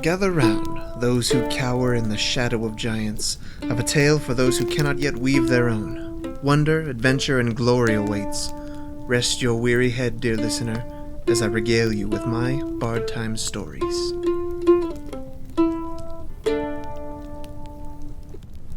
Gather round, those who cower in the shadow of giants. I've a tale for those who cannot yet weave their own. Wonder, adventure, and glory awaits. Rest your weary head, dear listener, as I regale you with my Bard Time stories.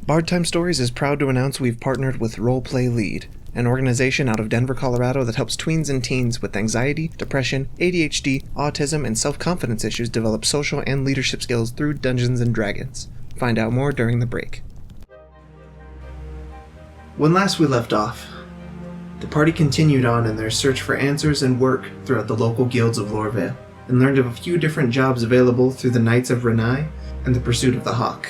Bard Time Stories is proud to announce we've partnered with Roleplay Lead, an organization out of Denver, Colorado that helps tweens and teens with anxiety, depression, ADHD, autism, and self-confidence issues develop social and leadership skills through Dungeons & Dragons. Find out more during the break. When last we left off, the party continued on in their search for answers and work throughout the local guilds of Lorvale, and learned of a few different jobs available through the Knights of Renai and the Pursuit of the Hawk.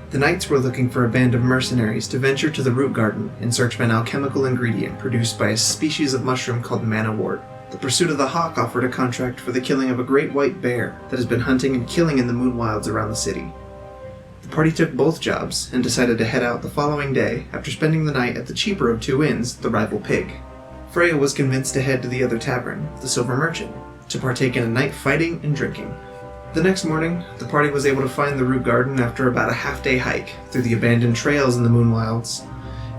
The Knights were looking for a band of mercenaries to venture to the root garden in search of an alchemical ingredient produced by a species of mushroom called manawort. The Pursuit of the Hawk offered a contract for the killing of a great white bear that has been hunting and killing in the Moonwilds around the city. The party took both jobs and decided to head out the following day after spending the night at the cheaper of two inns, the Rival Pig. Freya was convinced to head to the other tavern, the Silver Merchant, to partake in a night fighting and drinking. The next morning, the party was able to find the root garden after about a half-day hike through the abandoned trails in the Moonwilds,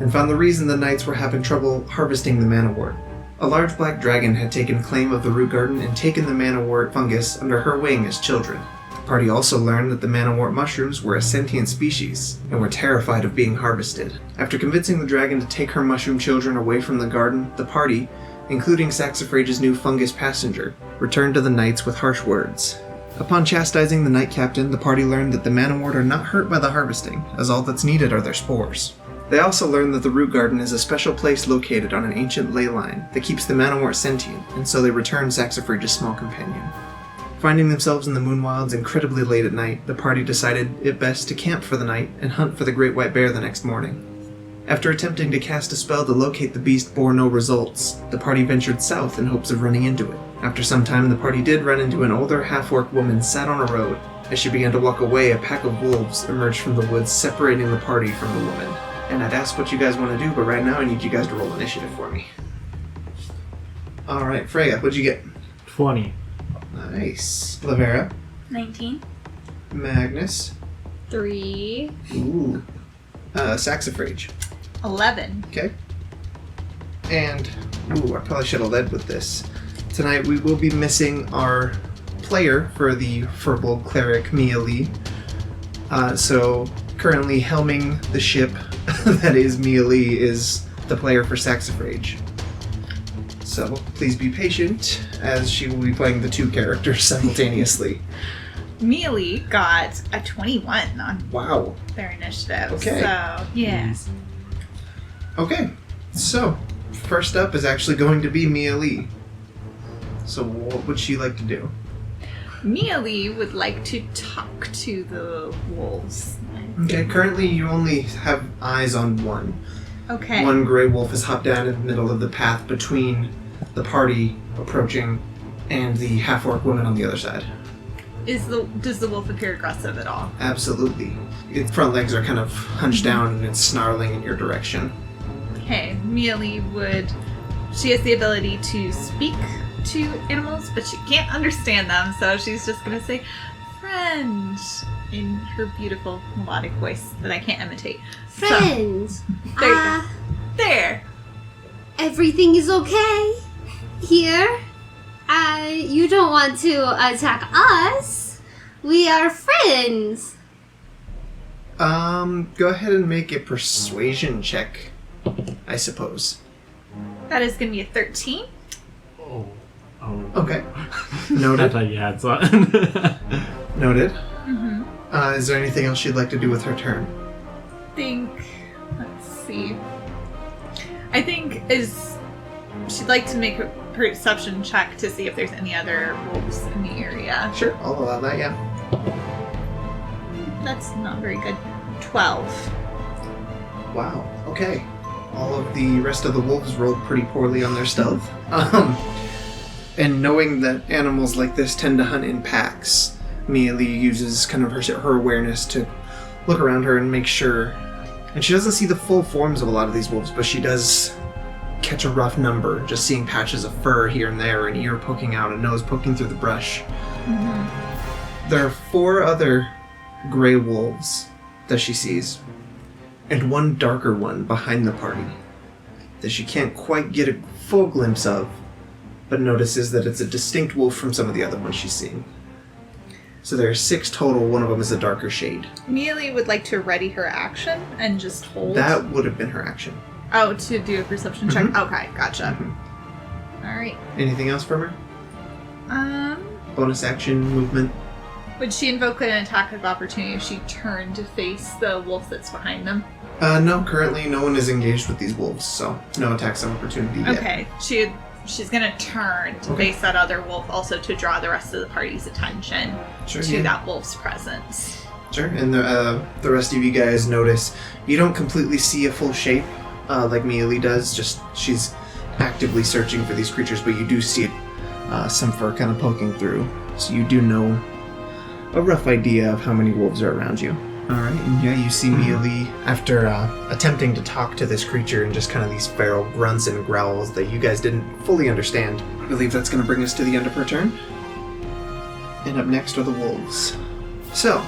and found the reason the Knights were having trouble harvesting the manawort. A large black dragon had taken claim of the root garden and taken the manawort fungus under her wing as children. The party also learned that the manawort mushrooms were a sentient species, and were terrified of being harvested. After convincing the dragon to take her mushroom children away from the garden, the party, including Saxifrage's new fungus passenger, returned to the Knights with harsh words. Upon chastising the Knight Captain, the party learned that the manawort are not hurt by the harvesting, as all that's needed are their spores. They also learned that the root garden is a special place located on an ancient ley line that keeps the manawort sentient, and so they returned Saxifrage's small companion. Finding themselves in the Moonwilds incredibly late at night, the party decided it best to camp for the night and hunt for the great white bear the next morning. After attempting to cast a spell to locate the beast bore no results, the party ventured south in hopes of running into it. After some time, the party did run into an older half-orc woman sat on a road. As she began to walk away, a pack of wolves emerged from the woods, separating the party from the woman. And I'd ask what you guys want to do, but right now I need you guys to roll initiative for me. Alright, Freya, what'd you get? 20. Nice. Laverra? 19. Magnus? 3. Ooh. Saxifrage? 11. Okay. And, I probably should have led with this. Tonight we will be missing our player for the Furbolg Cleric, Mialee. So, currently helming the ship that is Mialee is the player for Saxifrage. So, please be patient, as she will be playing the two characters simultaneously. Mialee got a 21 on their initiative. Okay. So, yes. Okay, so, first up is actually going to be Mialee. So what would she like to do? Mialee would like to talk to the wolves. Okay, currently you only have eyes on one. Okay. One gray wolf has hopped down in the middle of the path between the party approaching and the half-orc woman on the other side. Does the wolf appear aggressive at all? Absolutely. Its front legs are kind of hunched down and it's snarling in your direction. Okay, Mialee she has the ability to speak to animals, but she can't understand them, so she's just gonna say friend in her beautiful melodic voice that I can't imitate. Friend! So, there you go. There! Everything is okay here? You don't want to attack us? We are friends! Go ahead and make a persuasion check, I suppose. That is gonna be a 13. Oh. Okay. I Noted. thought you had something. Noted. Mm-hmm. Is there anything else she'd like to do with her turn? Let's see. I think she'd like to make a perception check to see if there's any other wolves in the area. Sure, I'll allow that, yeah. That's not very good. 12. Wow, okay. All of the rest of the wolves rolled pretty poorly on their stealth. And knowing that animals like this tend to hunt in packs, Mialee uses kind of her awareness to look around her and make sure. And she doesn't see the full forms of a lot of these wolves, but she does catch a rough number, just seeing patches of fur here and there, an ear poking out, a nose poking through the brush. Mm-hmm. There are 4 other gray wolves that she sees, and one darker one behind the party that she can't quite get a full glimpse of, but notices that it's a distinct wolf from some of the other ones she's seeing. So there are 6 total, one of them is a darker shade. Mialee would like to ready her action and just hold. That would have been her action. Oh, to do a perception check? Mhm. Okay, gotcha. Mhm. Alright. Anything else from her? Bonus action, movement? Would she invoke an attack of opportunity if she turned to face the wolf that's behind them? No, currently no one is engaged with these wolves, so no attacks of opportunity yet. Okay, she's gonna turn to Okay. face that other wolf, also to draw the rest of the party's attention Sure, to yeah. that wolf's presence. Sure, and the rest of you guys notice you don't completely see a full shape like Mialee does, just she's actively searching for these creatures, but you do see some fur kind of poking through, so you do know a rough idea of how many wolves are around you. Alright, and yeah, you see Mialee, after attempting to talk to this creature in just kind of these feral grunts and growls that you guys didn't fully understand. I believe that's going to bring us to the end of her turn. And up next are the wolves. So,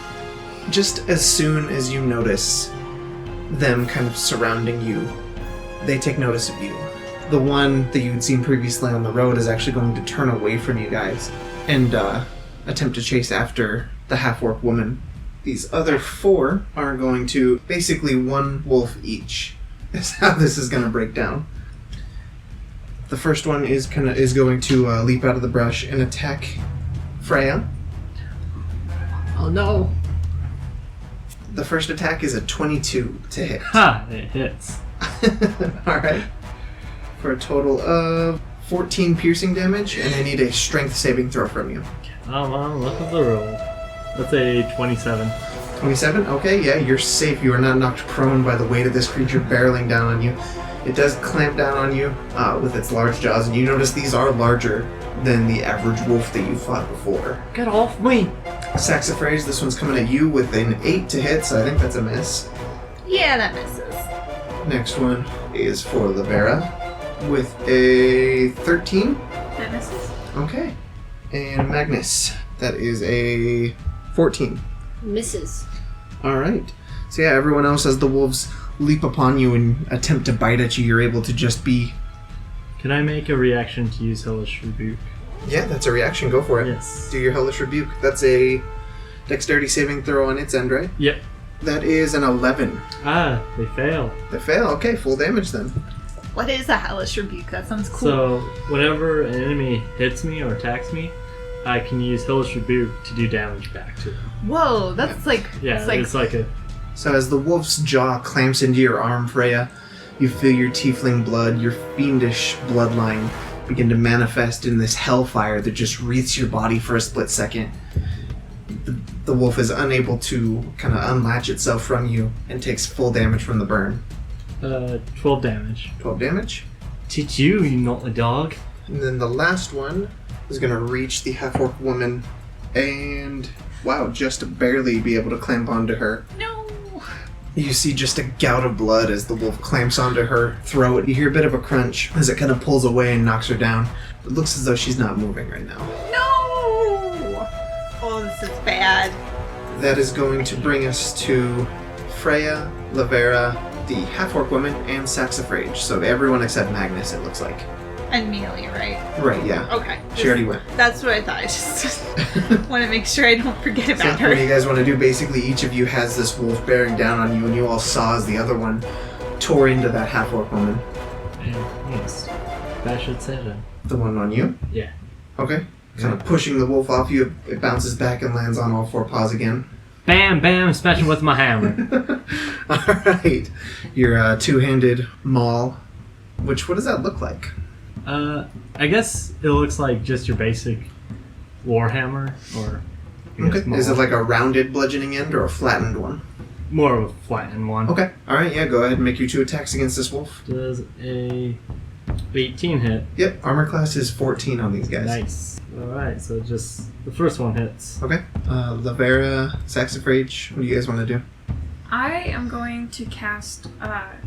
just as soon as you notice them kind of surrounding you, they take notice of you. The one that you had seen previously on the road is actually going to turn away from you guys and attempt to chase after the half-orc woman. These other 4 are going to, basically 1 wolf each, is how this is going to break down. The first one is going to leap out of the brush and attack Freya. Oh no! The first attack is a 22 to hit. Ha! It hits. Alright. For a total of 14 piercing damage, and I need a strength saving throw from you. Come on, look at the roll. That's a 27. 27? Okay, yeah, you're safe. You are not knocked prone by the weight of this creature barreling down on you. It does clamp down on you with its large jaws, and you notice these are larger than the average wolf that you fought before. Get off me! Saxifrage, this one's coming at you with an 8 to hit, so I think that's a miss. Yeah, that misses. Next one is for Laverra with a 13. That misses. Okay. And Magnus, that is a 14. Misses. Alright. So yeah, everyone else, as the wolves leap upon you and attempt to bite at you, you're able to just be... Can I make a reaction to use Hellish Rebuke? Yeah, that's a reaction. Go for it. Yes. Do your Hellish Rebuke. That's a dexterity saving throw on its end, right? Yep. That is an 11. Ah, they fail. They fail. Okay, full damage then. What is a hellish rebuke? That sounds cool. So, whenever an enemy hits me or attacks me, I can use Hellish Rebuke to do damage back to them. Whoa, that's like... Yeah, it's like a... So as the wolf's jaw clamps into your arm, Freya, you feel your tiefling blood, your fiendish bloodline, begin to manifest in this hellfire that just wreaths your body for a split second. The wolf is unable to kind of unlatch itself from you and takes full damage from the burn. 12 damage. 12 damage. Teach you, you naughty dog. And then the last one is going to reach the half-orc woman and, wow, just barely be able to clamp onto her. No! You see just a gout of blood as the wolf clamps onto her throat. You hear a bit of a crunch as it kind of pulls away and knocks her down. It looks as though she's not moving right now. No! Oh, this is bad. That is going to bring us to Freya, Laverra, the half-orc woman, and Saxifrage. So everyone except Magnus, it looks like. And Mialee, right? Right, yeah. Okay. She already went. That's what I thought. I just want to make sure I don't forget So about what do you her. guys want to do? Basically, each of you has this wolf bearing down on you, and you all saw as the other one tore into that half-orc woman. Yes. That should say that. The one on you? Yeah. Okay. Kind of pushing the wolf off you, it bounces back and lands on all 4 paws again. Bam, bam, smashing with my hammer. Alright. Your two-handed maul. What does that look like? I guess it looks like just your basic warhammer, or... I guess Okay. Is it like a rounded bludgeoning end or a flattened one? more of a flattened one. Okay. Alright, yeah, go ahead and make your 2 attacks against this wolf. Does a 18 hit? Yep, armor class is 14 on these guys. Nice. Alright, so just the first one hits. Okay. Laverra, Saxifrage, what do you guys want to do? I am going to cast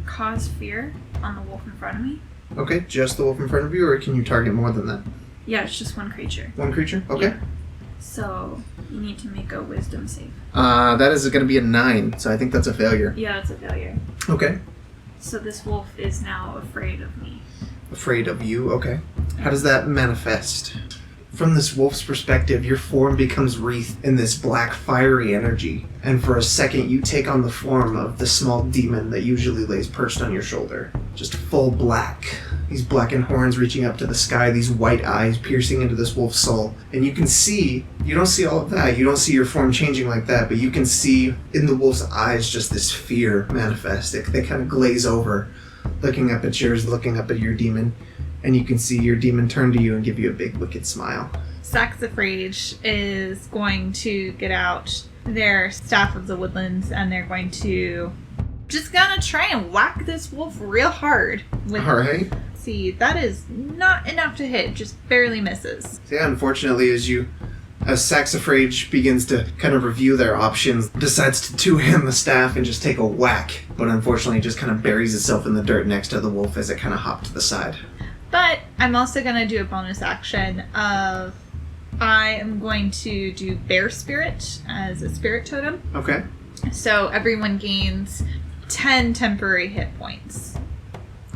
Cause Fear on the wolf in front of me. Okay, just the wolf in front of you, or can you target more than that? Yeah, it's just one creature. One creature? Okay. So You need to make a wisdom save. That is going to be a 9, so I think that's a failure. Yeah, that's a failure. Okay. So this wolf is now afraid of me. Afraid of you, okay. How does that manifest? From this wolf's perspective, your form becomes wreathed in this black, fiery energy, and for a second you take on the form of the small demon that usually lays perched on your shoulder. Just full black. These blackened horns reaching up to the sky, these white eyes piercing into this wolf's soul. And you can see, you don't see all of that, you don't see your form changing like that, but you can see in the wolf's eyes just this fear manifest. They kind of glaze over, looking up at yours, looking up at your demon. And you can see your demon turn to you and give you a big, wicked smile. Saxifrage is going to get out their Staff of the Woodlands, and they're going to just gonna try and whack this wolf real hard. Alright. See, that is not enough to hit, just barely misses. So yeah, unfortunately, as Saxifrage begins to kind of review their options, decides to two-hand the staff and just take a whack, but unfortunately just kind of buries itself in the dirt next to the wolf as it kind of hopped to the side. But I'm also going to do a bonus action of I am going to do Bear Spirit as a spirit totem. Okay. So everyone gains 10 temporary hit points.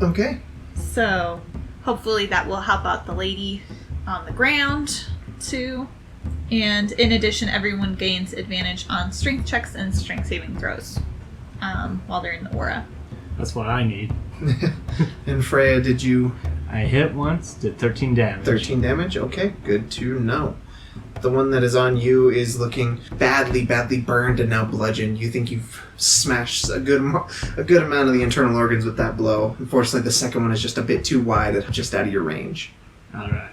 Okay. So hopefully that will help out the lady on the ground too. And in addition, everyone gains advantage on strength checks and strength saving throws while they're in the aura. That's what I need. And Freya, did you... I hit once, did 13 damage. 13 damage? Okay, good to know. The one that is on you is looking badly burned and now bludgeoned. You think you've smashed a good amount of the internal organs with that blow. Unfortunately, the second one is just a bit too wide, just out of your range. Alright.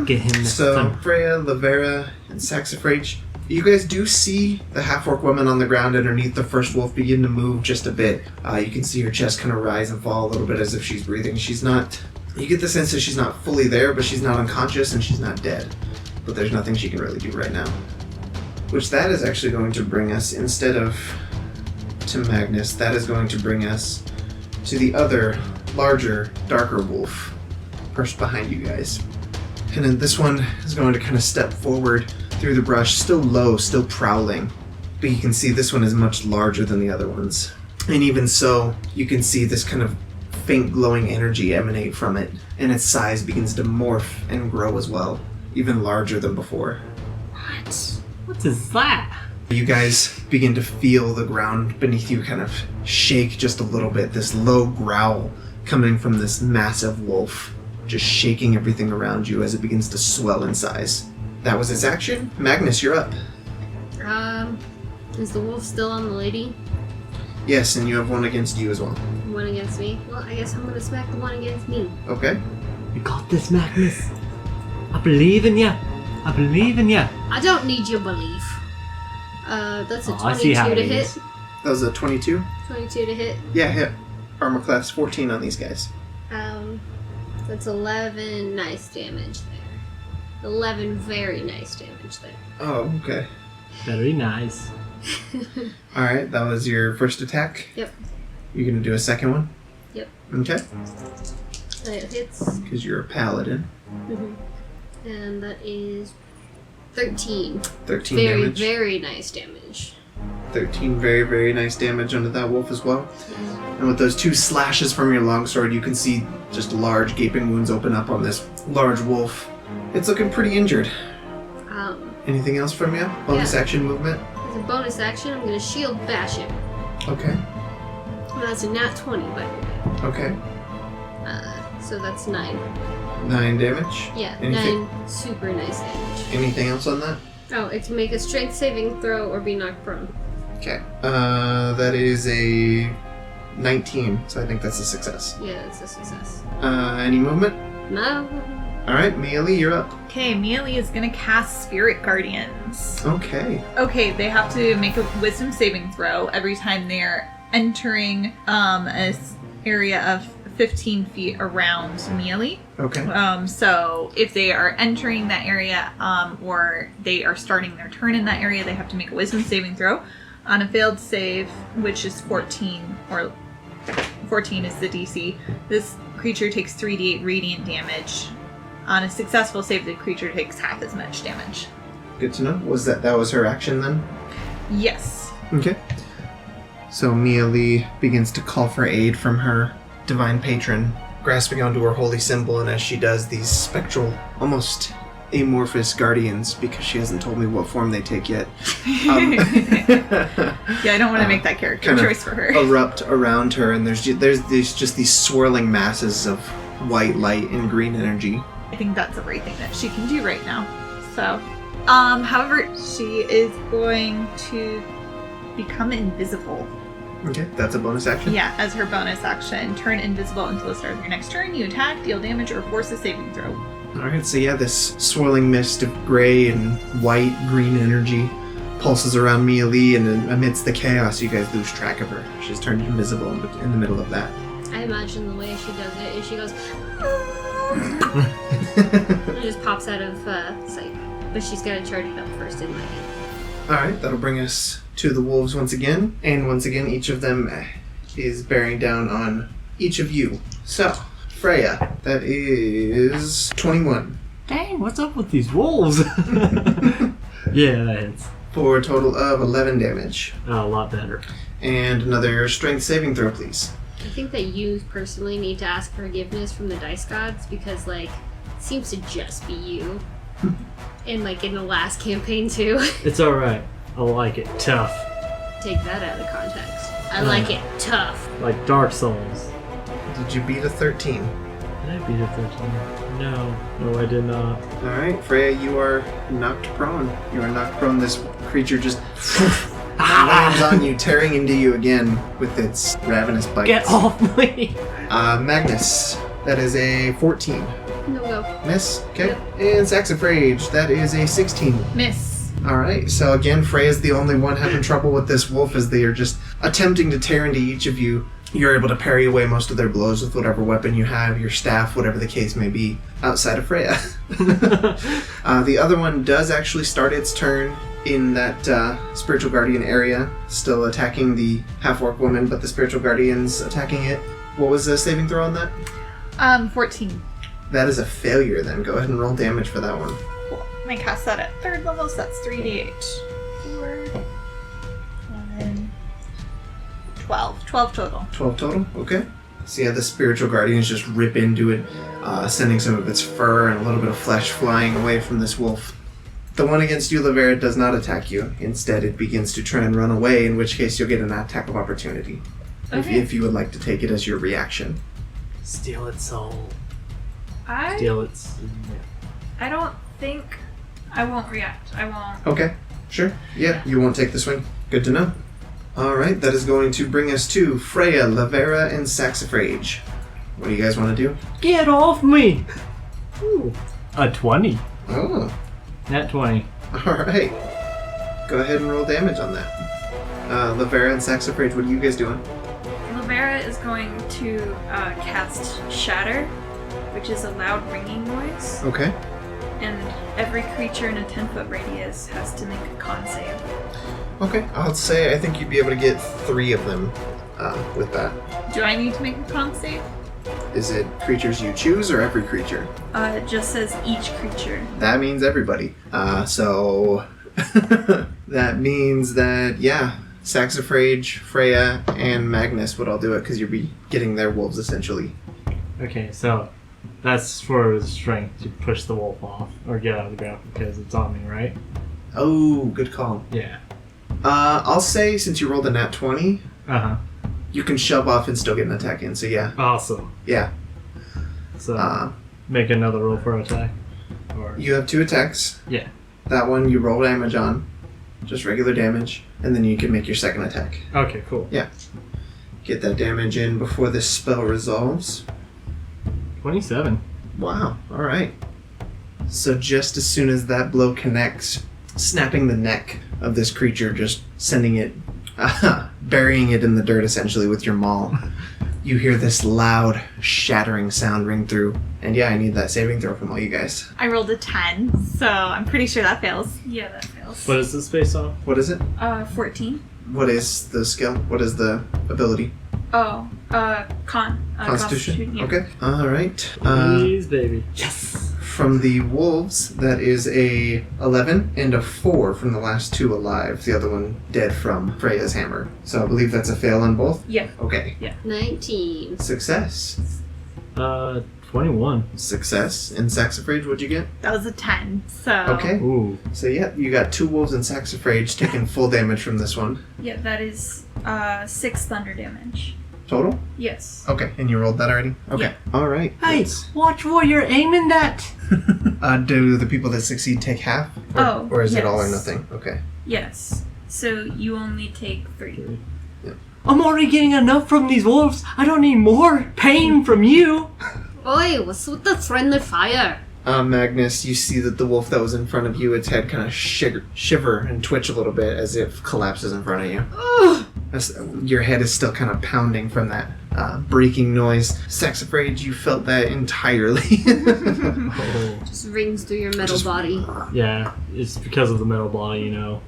Get him next so time. Freya, Laverra, and Saxifrage, you guys do see the half-orc woman on the ground underneath the first wolf begin to move just a bit. You can see her chest kind of rise and fall a little bit as if she's breathing. She's not... You get the sense that she's not fully there, but she's not unconscious and she's not dead. But there's nothing she can really do right now. Which that is actually going to bring us, instead of to Magnus, that is going to bring us to the other, larger, darker wolf perched behind you guys. And then this one is going to kind of step forward through the brush, still low, still prowling. But you can see this one is much larger than the other ones. And even so, you can see this kind of faint glowing energy emanate from it, and its size begins to morph and grow as well, even larger than before. What is that? You guys begin to feel the ground beneath you kind of shake just a little bit, this low growl coming from this massive wolf, just shaking everything around you as it begins to swell in size. That was its action. Magnus, you're up. Is the wolf still on the lady? Yes, and you have one against you as well. One against me? Well, I guess I'm gonna smack the one against me. Okay. You got this, Magnus. I believe in ya. I believe in ya. I don't need your belief. That's a I see 22 how to it hit. is. That was a 22? 22 to hit. Yeah, hit. Armor class 14 on these guys. That's 11 nice damage there. 11 very nice damage there. Oh, okay. Very nice. Alright, that was your first attack? Yep. You're gonna do a second one? Yep. Okay. It hits. Because you're a paladin. Mm-hmm. And that is 13. 13 Very, damage. very nice damage. 13 very, very nice damage onto that wolf as well. And with those 2 slashes from your longsword, you can see just large gaping wounds open up on this large wolf. It's looking pretty injured. Anything else from you? Bonus action movement? As a bonus action, I'm going to shield bash him. Okay. And that's a nat 20, by the way. Okay. So that's 9. 9 damage? Yeah, Anything? 9 super nice damage. Anything else on that? Oh, it can make a strength saving throw or be knocked prone. Okay. That is a 19, so I think that's a success. Yeah, that's a success. Any movement? No. Alright, Mialee, you're up. Okay, Mialee is going to cast Spirit Guardians. Okay. Okay, they have to make a wisdom saving throw every time they're entering a area of 15 feet around Mialee. Okay. So if they are entering that area or they are starting their turn in that area, they have to make a wisdom saving throw. On a failed save, which is 14, or 14 is the DC, this creature takes 3d8 radiant damage. On a successful save, the creature takes half as much damage. good to know. That was her action then? Yes. Okay. So Mialee begins to call for aid from her divine patron, grasping onto her holy symbol, and as she does, these spectral, almost amorphous guardians, because she hasn't told me what form they take yet, Yeah, I don't want to make that character kind of choice for her. erupt around her, and there's these swirling masses of white light and green energy. I think that's everything that she can do right now. So, however, she is going to become invisible. Okay, that's a bonus action? Yeah, as her bonus action. Turn invisible until the start of your next turn. You attack, deal damage, or force a saving throw. Alright, so yeah, this swirling mist of gray and white, green energy pulses around Mialee, and amidst the chaos, you guys lose track of her. She's turned invisible in the middle of that. I imagine the way she does it is she goes, and it just pops out of sight. But she's got to charge it up first in my hand. Alright, that'll bring us to the wolves once again. And once again, each of them is bearing down on each of you. So, Freya, that is 21. Dang, what's up with these wolves? Yeah, that hits. For a total of 11 damage. Oh, a lot better. And another strength saving throw, please. I think that you personally need to ask forgiveness from the dice gods because, like, it seems to just be you. And, like, in the last campaign, too. It's alright. I like it tough. Take that out of context. I like it tough. Like Dark Souls. Did you beat a 13? Did I beat a 13? No, I did not. Alright, Freya, you are knocked prone. You are knocked prone. This creature just lands on you, tearing into you again with its ravenous bites. Get off me! Magnus, that is a 14. No go. Miss, okay. Yep. And Saxifrage, that is a 16. Miss. Alright, so again, Freya's the only one having trouble with this wolf as they are just attempting to tear into each of you. You're able to parry away most of their blows with whatever weapon you have, your staff, whatever the case may be, outside of Freya. The other one does actually start its turn in that spiritual guardian area, still attacking the half-orc woman, but the spiritual guardian's attacking it. What was the saving throw on that? 14. That is a failure then. Go ahead and roll damage for that one. Cool. I cast that at 3rd level, so that's 3d8. 4, 11, 12. 12 total. 12 total? Okay. So yeah, the spiritual guardians just rip into it, sending some of its fur and a little bit of flesh flying away from this wolf. The one against you, Laverra, does not attack you. Instead, it begins to try and run away, in which case you'll get an attack of opportunity. Okay. If you would like to take it as your reaction. Steal its soul. I Steal its... I don't think I won't react. I won't. Okay, sure. Yeah, you won't take the swing. Good to know. Alright, that is going to bring us to Freya, Laverra, and Saxifrage. What do you guys want to do? Get off me! Ooh. A 20. Oh, Nat 20. alright. Go ahead and roll damage on that. Laverra and Saxifrage, what are you guys doing? Laverra is going to cast Shatter, which is a loud ringing noise, Okay. and every creature in a 10-foot radius has to make a con save. Okay, I'll say I think you'd be able to get 3 of them with that. Do I need to make a con save? Is it creatures you choose or every creature? It just says each creature. That means everybody. So that means that, yeah, Saxifrage, Freya, and Magnus would all do it because you'd be getting their wolves essentially. Okay, so that's for the strength to push the wolf off or get out of the ground because it's on me, right? Oh, good call. Yeah. I'll say since you rolled a nat 20, Uh-huh. you can shove off and still get an attack in. So yeah, Awesome. yeah. So make another roll for attack? Or You have 2 attacks. yeah. That one you roll damage on, just regular damage, and then you can make your second attack. Okay, cool. Get that damage in before this spell resolves. 27. Wow, alright. So just as soon as that blow connects, snapping the neck of this creature, just sending it, burying it in the dirt essentially with your maul, you hear this loud, shattering sound ring through. And yeah, I need that saving throw from all you guys. I rolled a 10, so I'm pretty sure that fails. Yeah, that fails. What is this based on? What is it? 14. What is the skill? What is the ability? Oh, Constitution. Yeah. Okay. Alright. Please, baby. Yes! from the wolves, that is a 11 and a 4 from the last two alive. The other one dead from Freya's hammer. So I believe that's a fail on both? Yeah. Okay. 19. Success. 21. Success. In Saxifrage, what'd you get? That was a 10. So Okay. Ooh. So yeah, you got 2 wolves in Saxifrage taking full damage from this one. Yeah, that is 6 thunder damage. Total? Yes. Okay, and you rolled that already? Okay. Alright. Hey, watch what you're aiming at. Do the people that succeed take half? Or is it all or yes. nothing? Okay. Yes. So you only take 3. I'm already getting enough from these wolves. I don't need more pain from you. Oi, what's with the friendly fire? Magnus, you see that the wolf that was in front of you, its head kind of shiver and twitch a little bit as it collapses in front of you. Ugh. Your head is still kind of pounding from that breaking noise. Saxifrage, you felt that entirely. Oh. Just rings through your metal body. Yeah, it's because of the metal body, you know.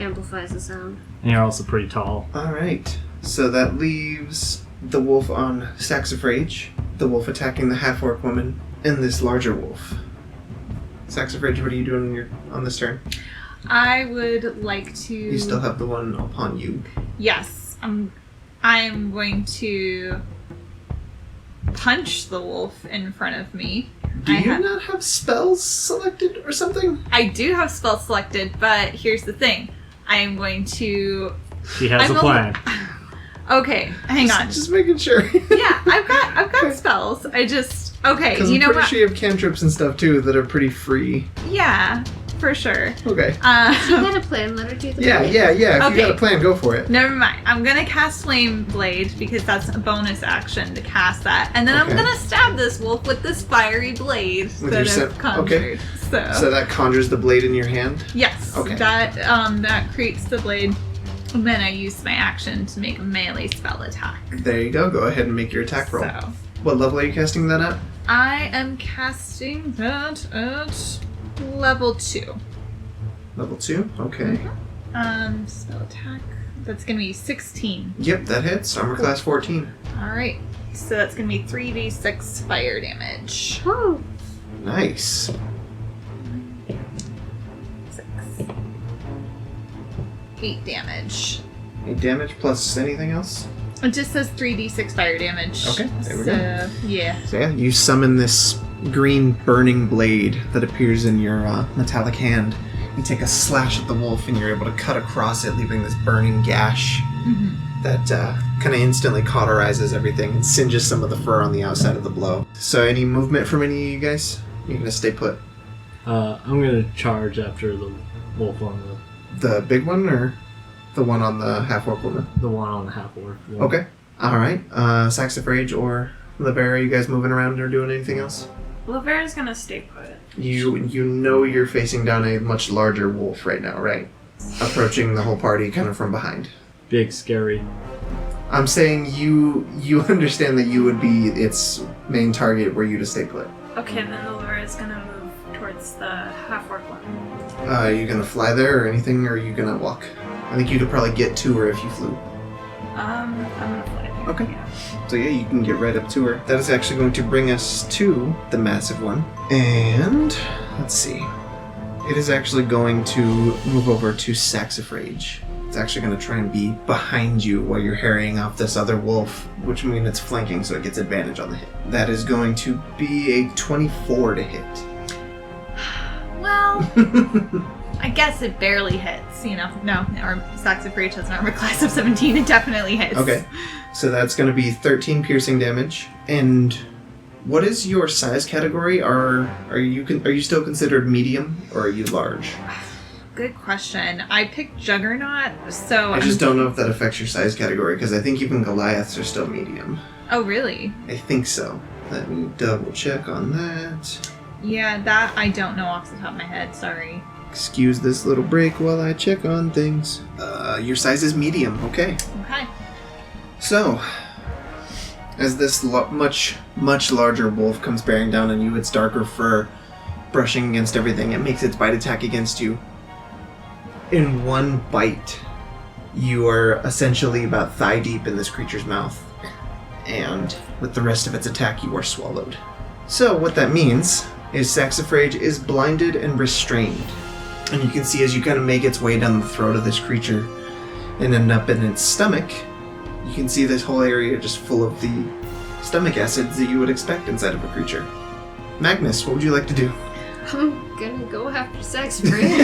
Amplifies the sound. And you're also pretty tall. Alright, so that leaves the wolf on Saxifrage, the wolf attacking the half-orc woman, and this larger wolf. Saxifrage, what are you doing on this turn? I would like to. You still have the one upon you. Yes, I'm going to punch the wolf in front of me. Do you not have spells selected or something? I do have spells selected, but here's the thing. I am going to. She has I'm a plan. Okay, hang on. Just making sure. Yeah, I've got spells. I just okay. Because You I'm know pretty what? sure you have cantrips and stuff too that are pretty free. Yeah, for sure. Okay. She got a plan. Let her do the Yeah. plan. If you Okay. got a plan, go for it. Never mind. I'm gonna cast Flame Blade because that's a bonus action to cast that, and then Okay. I'm gonna stab this wolf with this fiery blade With that your I've conjured. So that conjures the blade in your hand? Yes. Okay. That creates the blade. And then I use my action to make a melee spell attack. There you go. Go ahead and make your attack roll. So What level are you casting that at? I am casting that at level 2. Level 2? Okay. Spell attack. That's gonna be 16. Yep, that hits. Armor class 14. Alright. So that's gonna be 3d6 fire damage. Oh, Nice. 6. 8 damage. 8 damage plus anything else? It just says 3d6 fire damage. Okay, there we go. Yeah. So yeah, you summon this green burning blade that appears in your metallic hand. You take a slash at the wolf and you're able to cut across it, leaving this burning gash that kind of instantly cauterizes everything and singes some of the fur on the outside of the blow. So any movement from any of you guys? You're gonna stay put? I'm gonna charge after the wolf on The big one or the one on the half-orc woman? the one on the half-orc. Okay. Alright. Saxifrage or Laverra, you guys moving around or doing anything else? Laverra's gonna stay put. You know you're facing down a much larger wolf right now, right? Approaching the whole party kind of from behind. Big, scary. I'm saying you understand that you would be its main target were you to stay put. Okay, then Laverra's gonna move towards the half-orc one. Are you gonna fly there or anything, or are you gonna walk? I think you could probably get to her if you flew. I'm gonna fly there. Okay. Yeah. So yeah, you can get right up to her. That is actually going to bring us to the massive one. And let's see. It is actually going to move over to Saxifrage. It's actually going to try and be behind you while you're harrying off this other wolf, which means it's flanking, so it gets advantage on the hit. That is going to be a 24 to hit. Well, I guess it barely hits, you know. No, or Saxifrage has an armor class of 17. It definitely hits. Okay. So that's going to be 13 piercing damage. And what is your size category? Are you still considered medium, or are you large? Good question. I picked Juggernaut, so I just don't know if that affects your size category, because I think even Goliaths are still medium. Oh, really? I think so. Let me double check on that. Yeah, that I don't know off the top of my head. Sorry. Excuse this little break while I check on things. Your size is medium, okay. Okay. So, as this much larger wolf comes bearing down on you, its darker fur brushing against everything, it makes its bite attack against you. In one bite, you are essentially about thigh deep in this creature's mouth. And with the rest of its attack, you are swallowed. So what that means is Saxifrage is blinded and restrained. And you can see as you kind of make its way down the throat of this creature and end up in its stomach, you can see this whole area just full of the stomach acids that you would expect inside of a creature. Magnus, what would you like to do? I'm gonna go after Saxifrage.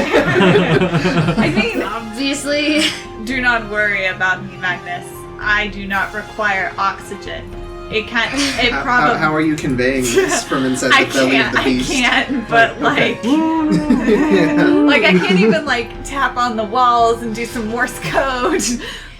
I mean, Obviously. do not worry about me, Magnus. I do not require oxygen. It can't. It probably. How are you conveying this from inside I the belly of the beast? can't. But Okay. like, like I can't even like tap on the walls and do some Morse code.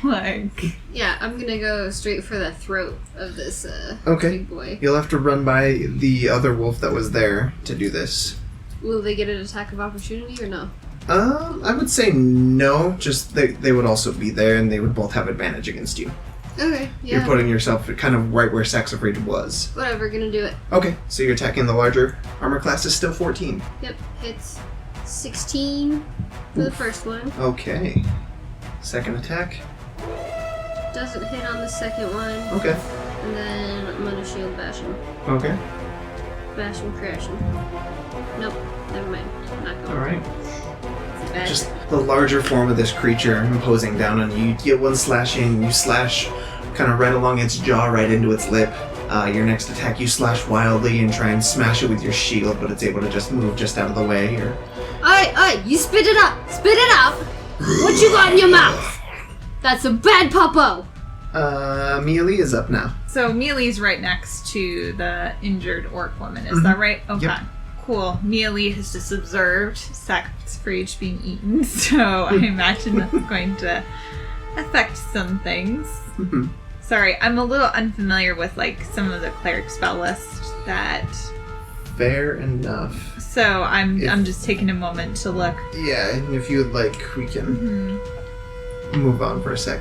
Like, Yeah, I'm gonna go straight for the throat of this Okay. big boy. You'll have to run by the other wolf that was there to do this. Will they get an attack of opportunity or no? I would say no, just they would also be there and they would both have advantage against you. Okay, yeah. You're putting yourself kind of right where Saxifrage was. Whatever, gonna do it. Okay, so you're attacking the larger. Armor class is still 14. Yep, hits 16 for the first one. Okay. Second attack. Doesn't hit on the second one. Okay. And then I'm gonna shield bash him. Okay. Bash him, crash him. Nope, never mind. I'm not going. Alright. Bad. Just the larger form of this creature imposing down on you. You get one slashing, you slash kind of right along its jaw, right into its lip. Your next attack, you slash wildly and try and smash it with your shield, but it's able to just move just out of the way. Or Alright, you spit it up! Spit it out! What you got in your mouth? That's a bad puppo! Mialee is up now. so Mialee's right next to the injured orc woman. Is that right? Okay. Yep. Cool. Mialee has just observed Saxifrage being eaten, so I imagine that's going to affect some things. Mhm. Sorry, I'm a little unfamiliar with like some of the cleric spell list that. Fair enough. So I'm If- just taking a moment to look. Yeah, and if you would like, we can move on for a sec.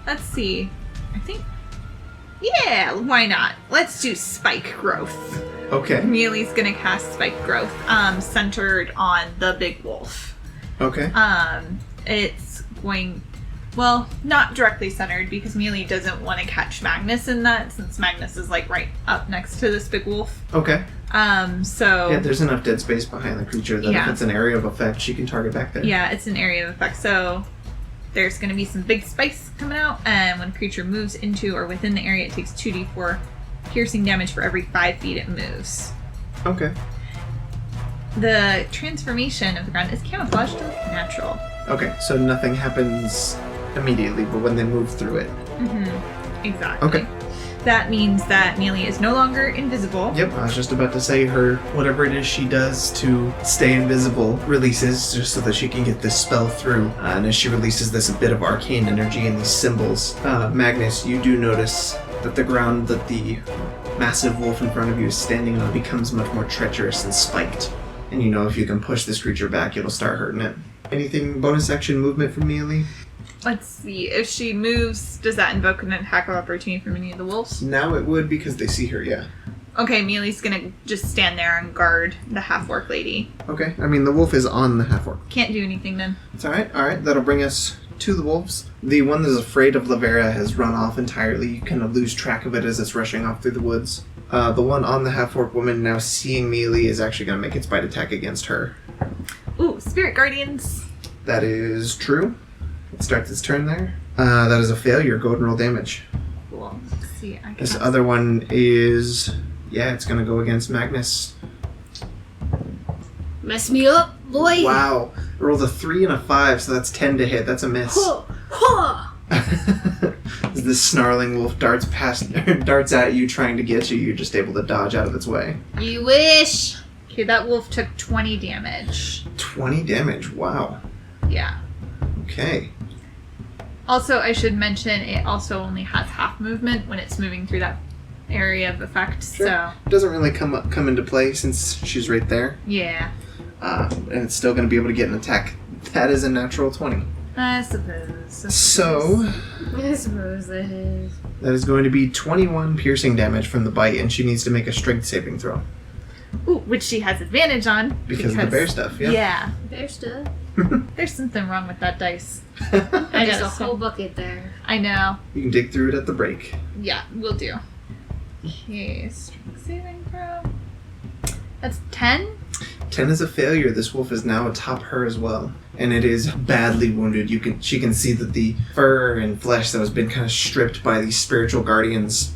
Let's see. I think. Yeah, why not? Let's do spike growth. Okay. Mialee's gonna cast spike growth, centered on the big wolf. Okay. It's going. Well, not directly centered because Mialee doesn't want to catch Magnus in that since Magnus is like right up next to this big wolf. Okay. So Yeah, there's enough dead space behind the creature that if Yeah. it's an area of effect, she can target back there. yeah, it's an area of effect. So there's going to be some big spikes coming out, and when a creature moves into or within the area, it takes 2d4 piercing damage for every 5 feet it moves. Okay. The transformation of the ground is camouflaged or natural. Okay, so nothing happens immediately, but when they move through it. Exactly. Okay. That means that Mialee is no longer invisible. Yep, I was just about to say her, whatever it is she does to stay invisible, releases just so that she can get this spell through. And as she releases this, a bit of arcane energy and these symbols. Magnus, you do notice that the ground that the massive wolf in front of you is standing on becomes much more treacherous and spiked. And you know if you can push this creature back, it'll start hurting it. Anything bonus action movement from Mialee? Let's see. If she moves, does that invoke an attack of opportunity from any of the wolves? Now it would because they see her, yeah. Okay, Mialee's gonna just stand there and guard the half-orc lady. Okay, I mean the wolf is on the half-orc. Can't do anything then. It's alright, that'll bring us to the wolves. The one that's afraid of Laverra has run off entirely. You kind of lose track of it as it's rushing off through the woods. The one on the half-orc woman now seeing Mialee is actually going to make its bite attack against her. Ooh, Spirit Guardians. That is true. It starts its turn there. That is a failure. Go ahead and roll damage. Cool. Let's see. I This cast- other one is... Yeah, it's going to go against Magnus. Mess me up, boy! Wow. I rolled a 3 and a 5, so that's 10 to hit. That's a miss. Huh, huh. As this snarling wolf darts at you, trying to get you, you're just able to dodge out of its way. You wish! Okay, that wolf took 20 damage. 20 damage. Wow. Yeah. Okay. Also, I should mention it also only has half movement when it's moving through that area of effect. Sure. So, It doesn't really come into play since she's right there. yeah. And it's still going to be able to get an attack. That is a natural 20. I suppose. So, I suppose that is. that is going to be 21 piercing damage from the bite, and she needs to make a strength saving throw. Ooh, which she has advantage on. Because of the bear stuff, yeah. Yeah. Bear stuff. There's something wrong with that dice. There's got a it. whole bucket there. I know. You can dig through it at the break. Yeah, we'll do. Okay, strength saving throw. That's 10? 10 is a failure. This wolf is now atop her as well. And it is badly wounded. She can see that the fur and flesh that has been kind of stripped by these spiritual guardians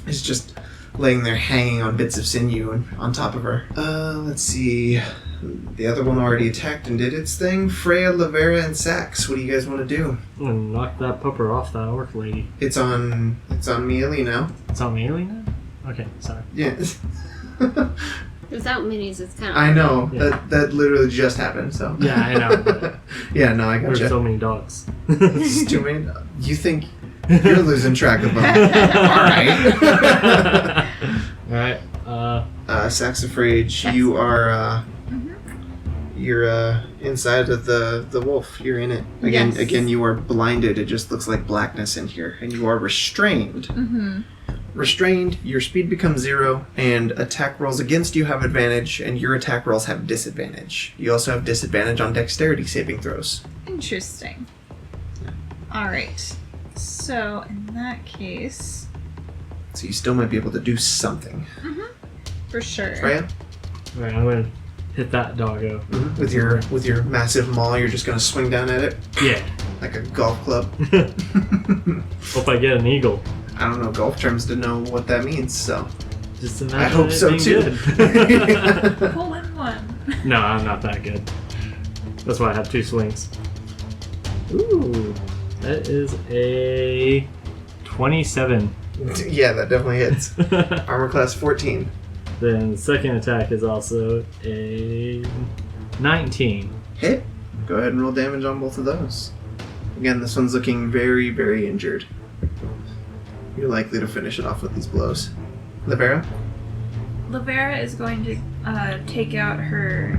is just laying there hanging on bits of sinew and on top of her. Let's see. The other one already attacked and did its thing. Freya, Laverra, and Sax. What do you guys want to do? I'm gonna knock that pupper off that orc lady. It's on Mialee now. It's on Mialee now? Okay, sorry. Yeah. Without minis, it's kind of. I know. Yeah. That literally just happened, so. Yeah, I know. But Yeah, no, I there's gotcha. so many dogs. It's too many. You think you're losing track of them. Alright. Alright, Saxifrage, you are, you're, inside of the wolf. You're in it. Yes. Again, you are blinded. It just looks like blackness in here. And you are restrained. Mm-hmm. Restrained, your speed becomes 0, and attack rolls against you have advantage, and your attack rolls have disadvantage. You also have disadvantage on dexterity saving throws. Interesting. Alright. So, in that case, So you still might be able to do something. for sure. Freya? alright, I'm gonna hit that doggo. With your massive maul, you're just gonna swing down at it Yeah. like a golf club. Hope I get an eagle. I don't know golf terms to know what that means, so Just imagine I hope it so being too. good. Pull in one. No, I'm not that good. That's why I have 2 swings. Ooh, that is a 27. Yeah, that definitely hits. Armor class 14. Then the second attack is also a 19. Hit. Go ahead and roll damage on both of those. Again, this one's looking very, very injured. You're likely to finish it off with these blows. Laverra? Laverra is going to take out her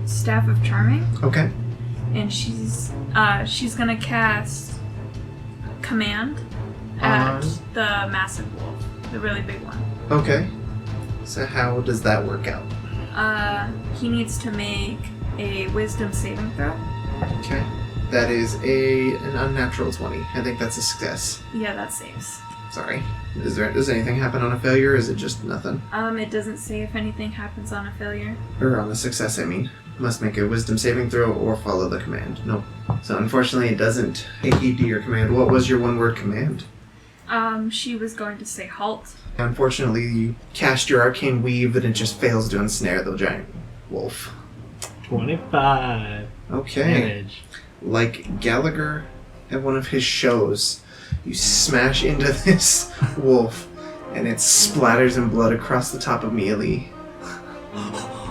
Staff of Charming, Okay. and she's gonna cast Command at On? the massive wolf, the really big one. Okay. So how does that work out? He needs to make a Wisdom saving throw. Okay. That is an unnatural 20. I think that's a success. Yeah, that saves. Sorry. Does anything happen on a failure, or is it just nothing? It doesn't say if anything happens on a failure. Or on a success, I mean. Must make a wisdom saving throw or follow the command. Nope. So unfortunately it doesn't take heed to your command. What was your one-word command? She was going to say halt. Unfortunately, you cast your arcane weave and it just fails to ensnare the giant wolf. 25 Okay. damage. Like Gallagher at one of his shows, you smash into this wolf and it splatters in blood across the top of Mialee.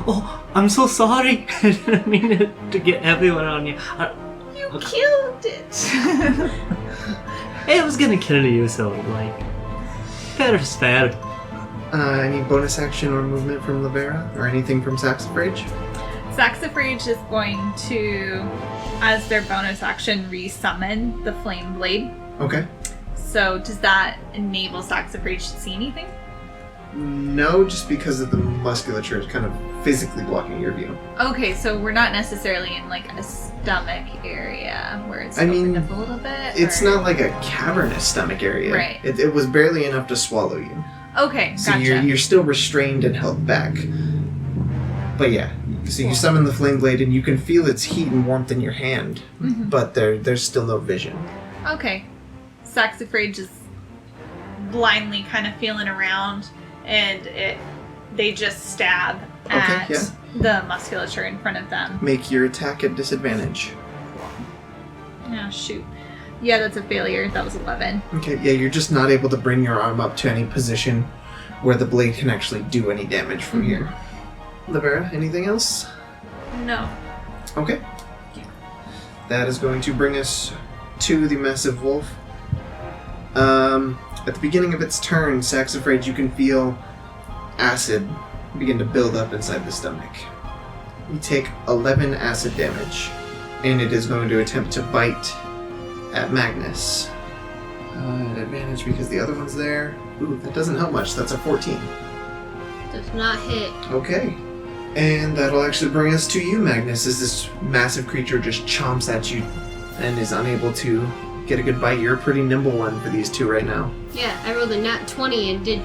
Oh, I'm so sorry. I didn't mean to get everyone on you. You killed it. Hey, I was gonna kill you, so, like, fair is fair. Any bonus action or movement from Laverra? Or anything from Saxifrage? Saxifrage is going to, as their bonus action, resummon the flame blade. Okay. So does that enable Saxifrage to see anything? No, just because of the musculature is kind of physically blocking your view. Okay, so we're not necessarily in like a stomach area where it's I mean, opened up a little bit? It's or- not like a cavernous stomach area. Right. It was barely enough to swallow you. Okay, So gotcha. you're still restrained and held back. But yeah, so you summon the flame blade and you can feel its heat and warmth in your hand, Mhm. but there's still no vision. Okay. Saxifrage is blindly kind of feeling around, and they just stab at yeah. the musculature in front of them. Make your attack at disadvantage. Oh, shoot. Yeah, that's a failure. That was 11. Okay, yeah, you're just not able to bring your arm up to any position where the blade can actually do any damage from here. Laverra, anything else? No. Okay. That is going to bring us to the massive wolf. At the beginning of its turn, Saxifrage, you can feel acid begin to build up inside the stomach. You take 11 acid damage, and it is going to attempt to bite at Magnus. At advantage because the other one's there. Ooh, that doesn't help much. That's a 14. Does not hit. Okay. And that'll actually bring us to you, Magnus, as this massive creature just chomps at you and is unable to get a good bite. You're a pretty nimble one for these two right now. Yeah, I rolled a nat 20 and did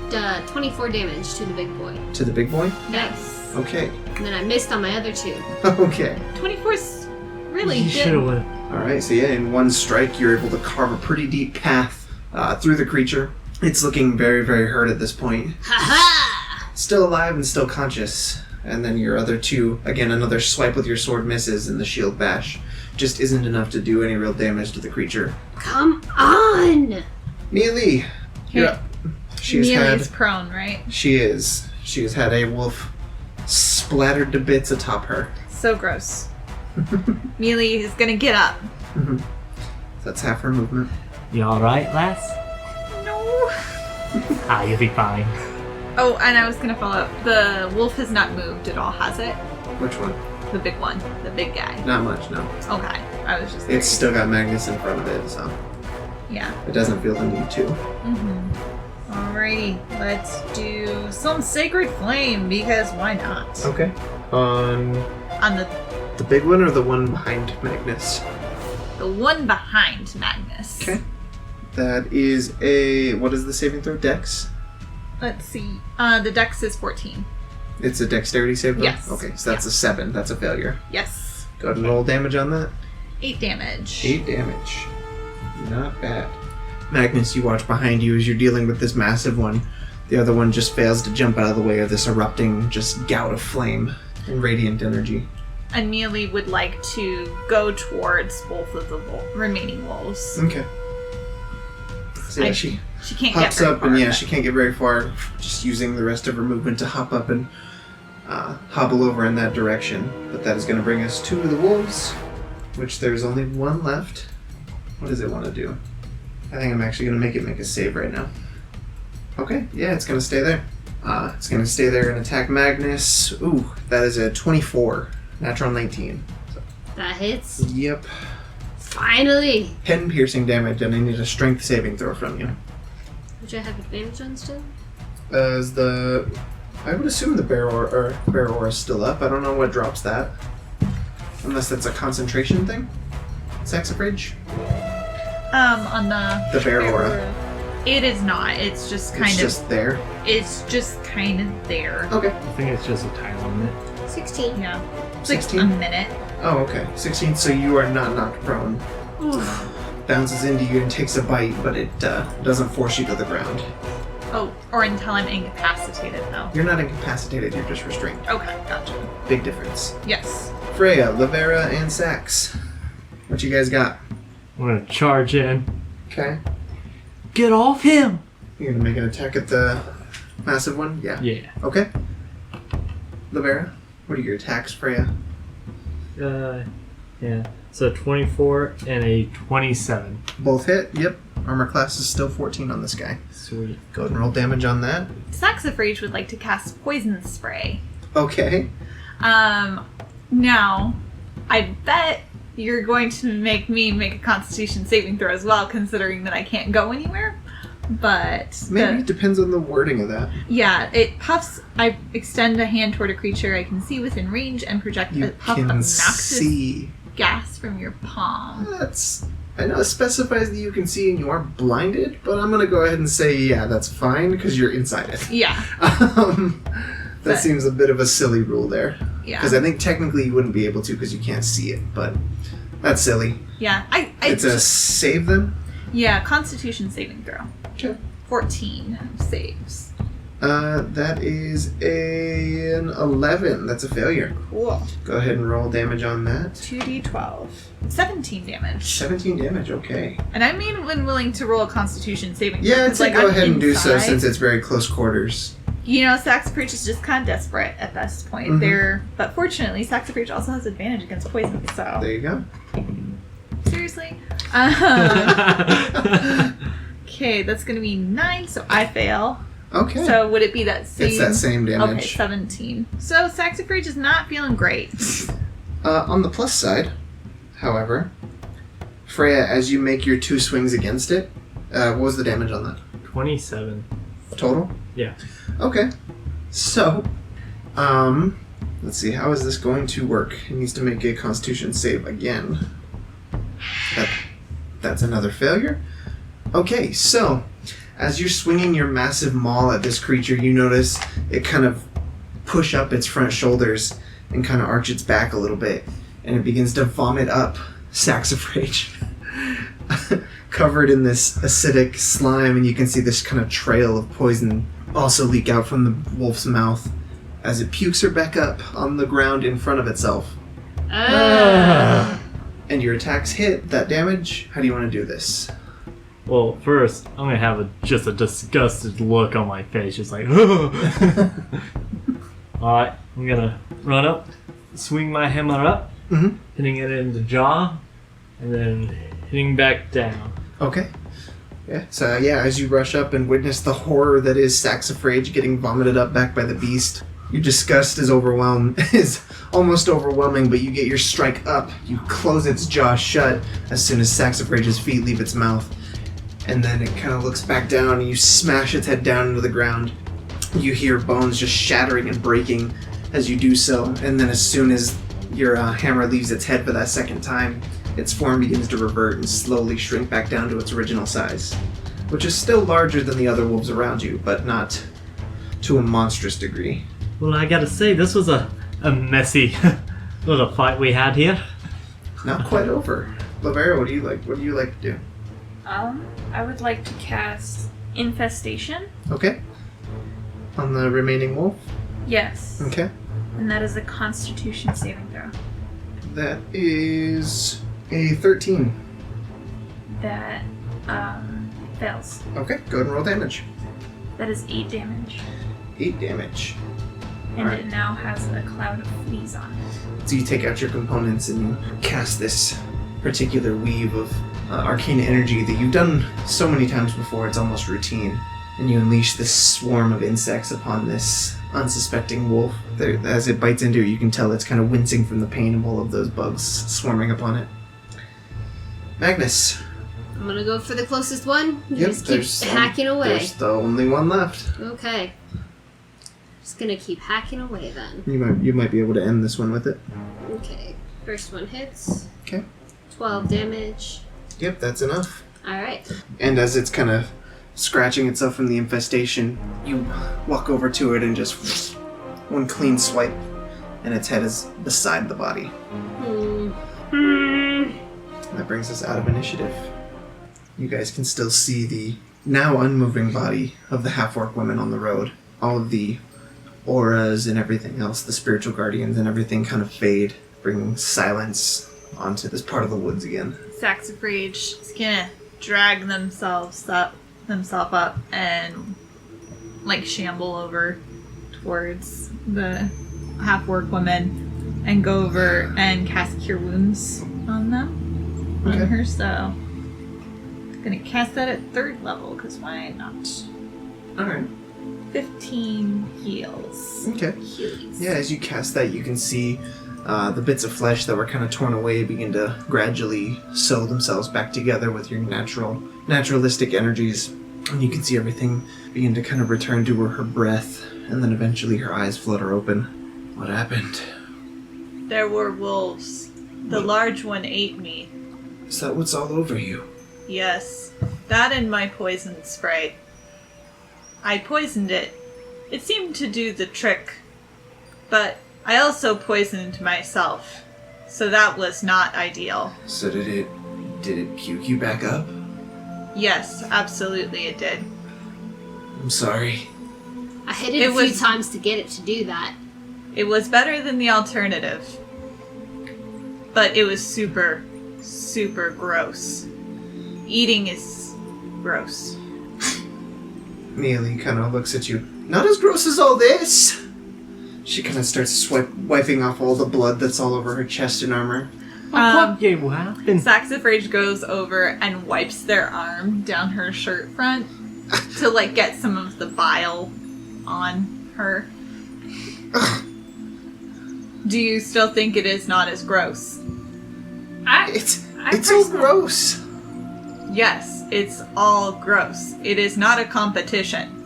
24 damage to the big boy. To the big boy? Nice. Okay. And then I missed on my other two. Okay. 24's really You should have good. went. Alright, so yeah, in one strike, you're able to carve a pretty deep path through the creature. It's looking very, very hurt at this point. Ha-ha! Still alive and still conscious. And then your other two, again, another swipe with your sword misses, and the shield bash just isn't enough to do any real damage to the creature. Come on! Mialee, you're Okay. up. She's Mialee's had... prone, right? She is. She has had a wolf splattered to bits atop her. So gross. Mialee is gonna get up. That's half her movement. You alright, lass? No. Ah, you'll be fine. Oh, and I was gonna follow up. The wolf has not moved at all, has it? Which one? The big one. The big guy. Not much, no. Okay. I was just It's curious. still got Magnus in front of it, so Yeah. it doesn't feel the need to. Alrighty. Let's do some Sacred Flame, because why not? Okay. On On the big one or the one behind Magnus? the one behind Magnus. Okay. That is a... What is the saving throw? Dex? Let's see. The dex is 14. It's a dexterity save throw? Yes. Okay, so that's a 7. That's a failure. Yes. Go ahead and roll damage on that. 8 damage. 8 damage. Not bad. Magnus, you watch behind you as you're dealing with this massive one. The other one just fails to jump out of the way of this erupting just gout of flame and radiant energy. And Mialee would like to go towards both of the remaining wolves. Okay. So yeah, she She can't hops get very up, far, and yeah, but- she can't get very far, just using the rest of her movement to hop up and hobble over in that direction. But that is going to bring us to the wolves, which there's only one left. What does it want to do? I think I'm actually going to make it make a save right now. Okay, yeah, it's going to stay there. It's going to stay there and attack Magnus. Ooh, that is a 24. Natural 19. That hits. Yep. Finally! 10 piercing damage, and I need a strength saving throw from you. Which I have advantage on still? Is the... I would assume the barrel aura is still up. I don't know what drops that. Unless that's a concentration thing? Saxifrage? On the barrel aura. It is not. It's just kind It's of. just there. It's just kind of there. Okay. I think it's just a time limit. 16. Yeah. It's like 16? a minute. Oh, okay. 16, so you are not knocked prone. Bounces into you and takes a bite, but it doesn't force you to the ground. Oh, or until I'm incapacitated, though. You're not incapacitated, you're just restrained. Okay, gotcha. Big difference. Yes. Freya, Laverra, and Sax. What you guys got? I'm gonna charge in. Okay. Get off him! You're gonna make an attack at the massive one? Yeah. Yeah. Okay. Laverra, what are your attacks, Freya? Yeah. So 24 and a 27. Both hit? Yep. Armor class is still 14 on this guy. Sweet. Go ahead and roll damage on that. Saxifrage would like to cast Poison Spray. Okay. Now, I bet you're going to make me make a Constitution saving throw as well, considering that I can't go anywhere. But Maybe it depends on the wording of that. yeah, it puffs. I extend a hand toward a creature I can see within range and project a You puff of can noxious see. gas from your palm. That's... I know it specifies that you can see and you are blinded, but I'm going to go ahead and say, yeah, that's fine, because you're inside it. Yeah, That But- seems a bit of a silly rule there. yeah, Because I think technically you wouldn't be able to because you can't see it, but that's silly. yeah. It's a save then? yeah. Constitution saving throw. Okay. 14 saves. That is an 11. That's a failure. Cool. Go ahead and roll damage on that. 2d12. 17 damage. 17 damage, okay. And I'm even willing to roll a Constitution saving throw. Yeah, I'd 'cause, say go I'm ahead and do so inside. since it's very close quarters. You know, Saxifrage is just kind of desperate at this point. Mhm. But fortunately, Saxifrage also has advantage against poison. So There you go. seriously, okay, that's gonna be 9. So I fail. Okay. So would it be that same? it's that same Okay, damage. 17. So Saxifrage is not feeling great. On the plus side, however, Freya, as you make your 2 swings against it, what was the damage on that? 27. Total? Yeah. Okay. So, let's see, how is this going to work? He needs to make a Constitution save again. That That's another failure. Okay, so as you're swinging your massive maul at this creature, you notice it kind of push up its front shoulders and kind of arch its back a little bit, and it begins to vomit up sacks of rage covered in this acidic slime, and you can see this kind of trail of poison also leak out from the wolf's mouth as it pukes her back up on the ground in front of itself. And your attacks hit that damage. How do you want to do this? Well, first, I'm gonna have just a disgusted look on my face, just like, Alright, I'm gonna run up, swing my hammer up, hitting it in the jaw, and then hitting back down. Okay. Yeah. So as you rush up and witness the horror that is sacks of rage getting vomited up back by the beast, your disgust is almost overwhelming, but you get your strike up. You close its jaw shut as soon as sacks of rage's feet leave its mouth. And then it kind of looks back down and you smash its head down into the ground. You hear bones just shattering and breaking as you do so. And then as soon as your hammer leaves its head for that second time, its form begins to revert and slowly shrink back down to its original size, which is still larger than the other wolves around you, but not to a monstrous degree. Well, I gotta say, this was a messy little fight we had here. Not quite over. Laverra, what do you like? What do you like to do? I would like to cast Infestation. Okay. On the remaining wolf? Yes. Okay. And that is a Constitution saving throw. That is a 13. That fails. Okay, go ahead and roll damage. That is 8 damage. 8 damage. And Alright. it now has a cloud of fleas on it. So you take out your components and cast this particular weave of arcane energy that you've done so many times before, it's almost routine. And you unleash this swarm of insects upon this unsuspecting wolf. As it bites into it, you can tell it's kind of wincing from the pain of all of those bugs swarming upon it. Magnus. I'm gonna go for the closest one. Yep, Just keep hacking away. There's the only one left. Okay. Just gonna keep hacking away then. You might be able to end this one with it. Okay. First one hits. Okay. 12 damage. Yep, that's enough. Alright. And as it's kind of scratching itself from the infestation, you walk over to it and just one clean swipe, and its head is beside the body. That brings us out of initiative. You guys can still see the now unmoving body of the half-orc woman on the road. All of the auras and everything else, the spiritual guardians and everything kind of fade, bringing silence onto this part of the woods again. Sacks of Rage is gonna drag themselves up and like shamble over towards the half-orc woman and go over and cast Cure Wounds on them. Okay. On her, so I'm gonna cast that at 3rd level, because why not? Alright. 15 heals. Okay. Healies. Yeah, as you cast that, you can see the bits of flesh that were kind of torn away begin to gradually sew themselves back together with your naturalistic energies. And you can see everything begin to kind of return to her breath, and then eventually her eyes flutter open. What happened? There were wolves. The large one ate me. Is that what's all over you? Yes. That and my poison sprite. I poisoned it. It seemed to do the trick. But I also poisoned myself. So that was not ideal. So did it puke you back up? Yes, absolutely it did. I'm sorry. I hit it a few times to get it to do that. It was better than the alternative. But it was super, super gross. Eating is gross. Mialee kind of looks at you. Not as gross as all this! She kind of starts wiping off all the blood that's all over her chest and armor. What happened? Sacks of Rage goes over and wipes their arm down her shirt front to like get some of the bile on her. Do you still think it is not as gross? It's all gross. Yes, it's all gross. It is not a competition.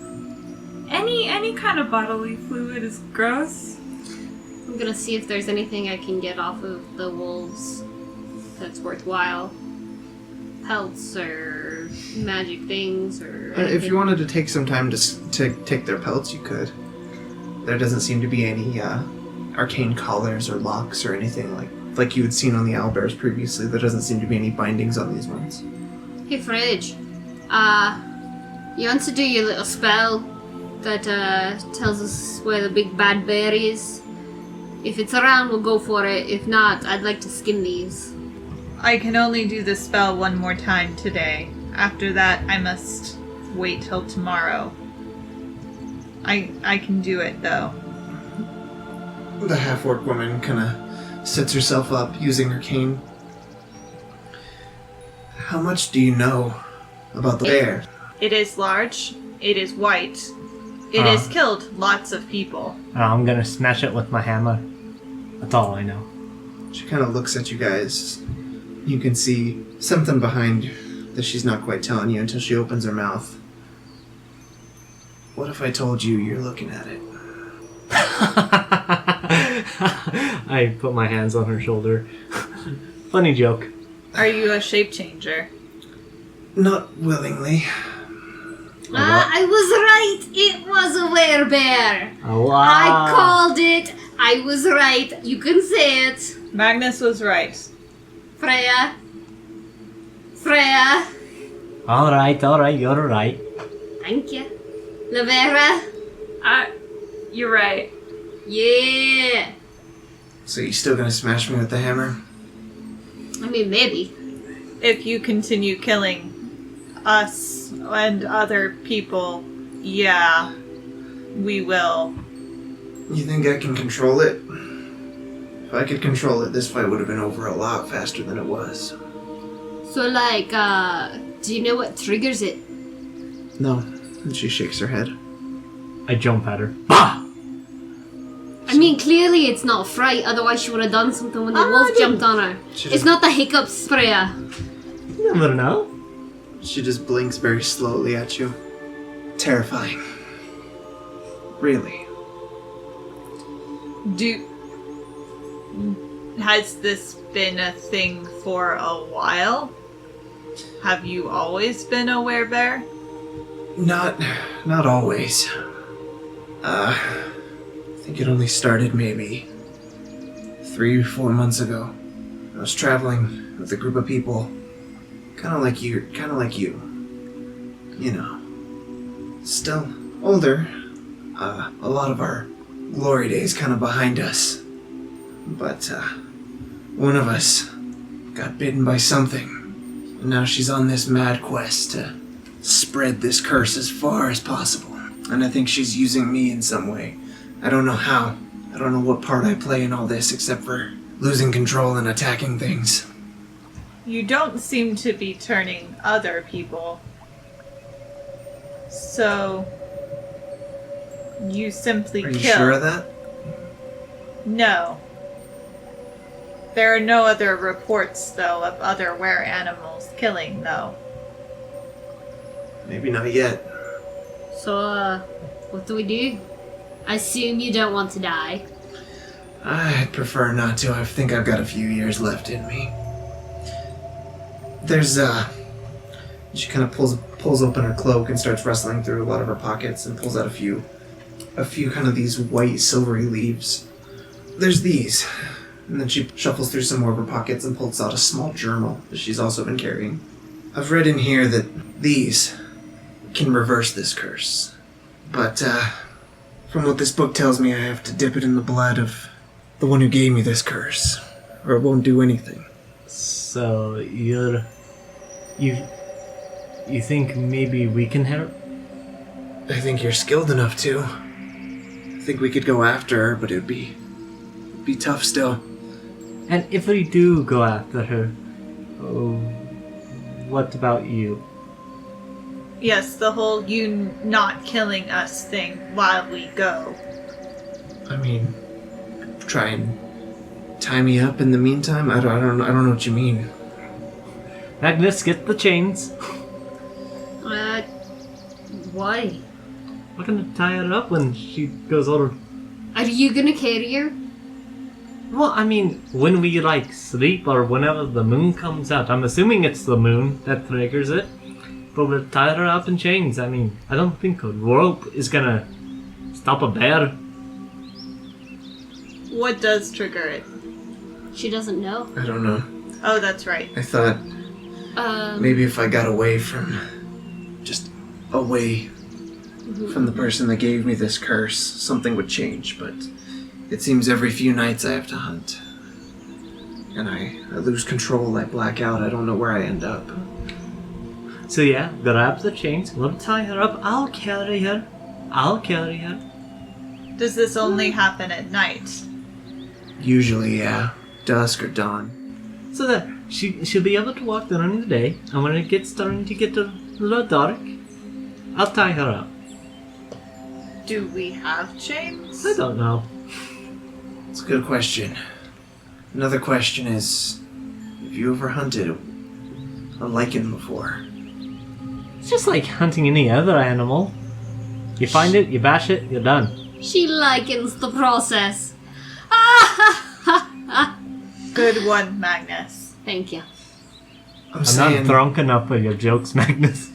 Any kind of bodily fluid is gross. I'm gonna see if there's anything I can get off of the wolves that's worthwhile. pelts or magic things or If anything? you wanted to take some time to take their pelts, you could. There doesn't seem to be any arcane collars or locks or anything like you had seen on the owlbears previously. There doesn't seem to be any bindings on these ones. Hey, Fridge. You want to do your little spell that tells us where the big bad bear is? If it's around, we'll go for it. If not, I'd like to skin these. I can only do the spell one more time today. After that, I must wait till tomorrow. I can do it, though. The half-orc woman kind of sets herself up using her cane. How much do you know about the bear? It is large. It is white. It has killed lots of people. I'm gonna smash it with my hammer. That's all I know. She kind of looks at you guys. You can see something behind that she's not quite telling you until she opens her mouth. What if I told you you're looking at it? I put my hands on her shoulder. Funny joke. Are you a shape changer? Not willingly. I was right. It was a werebear. Oh, wow. I called it. I was right. You can say it. Magnus was right. Freya. Alright, you're right. Thank you. Laverra. You're right. Yeah. So you still gonna smash me with the hammer? I mean, maybe. If you continue killing us and other people, yeah, we will. You think I can control it? If I could control it, this fight would have been over a lot faster than it was. So, like, do you know what triggers it? No. And she shakes her head. I jump at her. Bah! I mean, clearly it's not fright, otherwise she would have done something when the wolf jumped on her. It's not the hiccups, Freya. You never know. She just blinks very slowly at you. Terrifying. Really. Has this been a thing for a while? Have you always been a werebear? Not always. I think it only started maybe 3 or 4 months ago. I was traveling with a group of people, kind of like you. You know, still older. A lot of our glory days kind of behind us. But one of us got bitten by something, and now she's on this mad quest to spread this curse as far as possible. And I think she's using me in some way. I don't know how. I don't know what part I play in all this except for losing control and attacking things. You don't seem to be turning other people. So you simply Are kill. you sure of that? No. There are no other reports, though, of other were animals killing, though. Maybe not yet. So, what do we do? I assume you don't want to die. I'd prefer not to. I think I've got a few years left in me. There's, she kind of pulls open her cloak and starts rustling through a lot of her pockets and pulls out a few kind of these white silvery leaves. There's these. And then she shuffles through some more of her pockets and pulls out a small journal that she's also been carrying. I've read in here that these can reverse this curse. But, from what this book tells me, I have to dip it in the blood of the one who gave me this curse, or it won't do anything. So you think maybe we can help? I think you're skilled enough to. I think we could go after her, but it'd be tough still. And if we do go after her, what about you? Yes, the whole you not killing us thing while we go. I mean, try and tie me up in the meantime? I don't know what you mean. Magnus, get the chains. Why? We're gonna tie her up when she goes over. Are you gonna carry her? Well, I mean, when we, like, sleep or whenever the moon comes out, I'm assuming it's the moon that triggers it, but we'll tie her up in chains. I mean, I don't think a rope is gonna stop a bear. What does trigger it? She doesn't know. I don't know. Oh, that's right. I thought maybe if I got away from... just away from the person that gave me this curse, something would change, but it seems every few nights I have to hunt. And I lose control, I black out, I don't know where I end up. So yeah, grab the chains, we'll tie her up, I'll carry her. Does this only happen at night? Usually, yeah. Dusk or dawn. So that she'll be able to walk during the day, and when it gets starting to get a little dark, I'll tie her up. Do we have chains? I don't know. It's a good question. Another question is, have you ever hunted a lichen before? It's just like hunting any other animal. You find it, you bash it, you're done. She likens the process. Ah! Good one, Magnus. Thank you. I'm not saying drunk enough for your jokes, Magnus.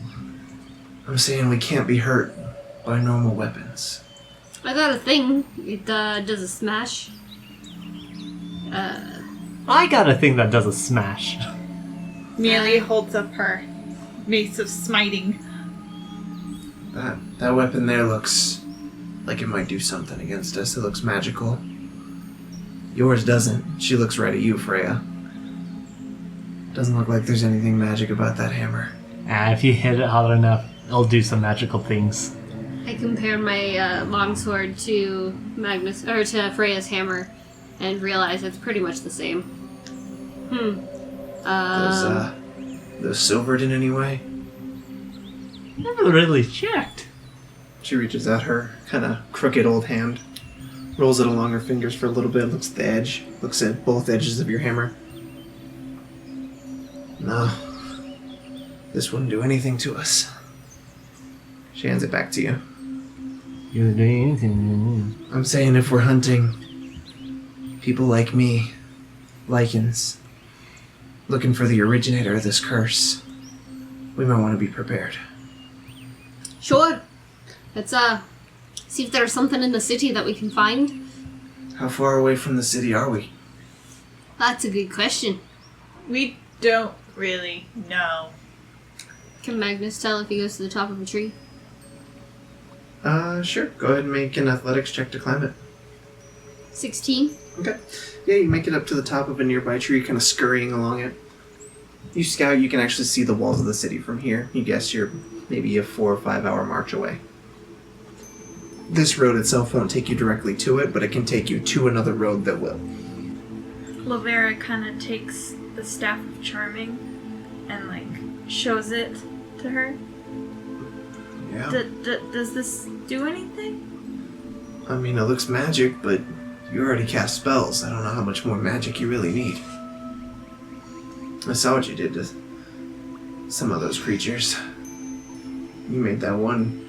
I'm saying we can't be hurt by normal weapons. I got a thing. It does a smash. I got a thing that does a smash. Mialee holds up her mace of smiting. That weapon there looks like it might do something against us. It looks magical. Yours doesn't. She looks right at you, Freya. Doesn't look like there's anything magic about that hammer. If you hit it hard enough, it'll do some magical things. I compare my longsword to to Freya's hammer, and realize it's pretty much the same. Those silvered in any way? Never really checked. She reaches out her kind of crooked old hand, rolls it along her fingers for a little bit, looks at the edge, looks at both edges of your hammer. No, this wouldn't do anything to us. She hands it back to you. You would do anything. I'm saying if we're hunting people like me, lichens, looking for the originator of this curse, we might want to be prepared. Sure. Let's see if there's something in the city that we can find. How far away from the city are we? That's a good question. We don't really know. Can Magnus tell if he goes to the top of a tree? Sure. Go ahead and make an athletics check to climb it. 16. Okay. Yeah, you make it up to the top of a nearby tree, kind of scurrying along it. You scout, you can actually see the walls of the city from here. You guess you're maybe a 4 or 5 hour march away. This road itself won't take you directly to it, but it can take you to another road that will. Laverra kind of takes the staff of charming and shows it to her. Yeah. Does this do anything? I mean, it looks magic, but you already cast spells. I don't know how much more magic you really need. I saw what you did to some of those creatures. You made that one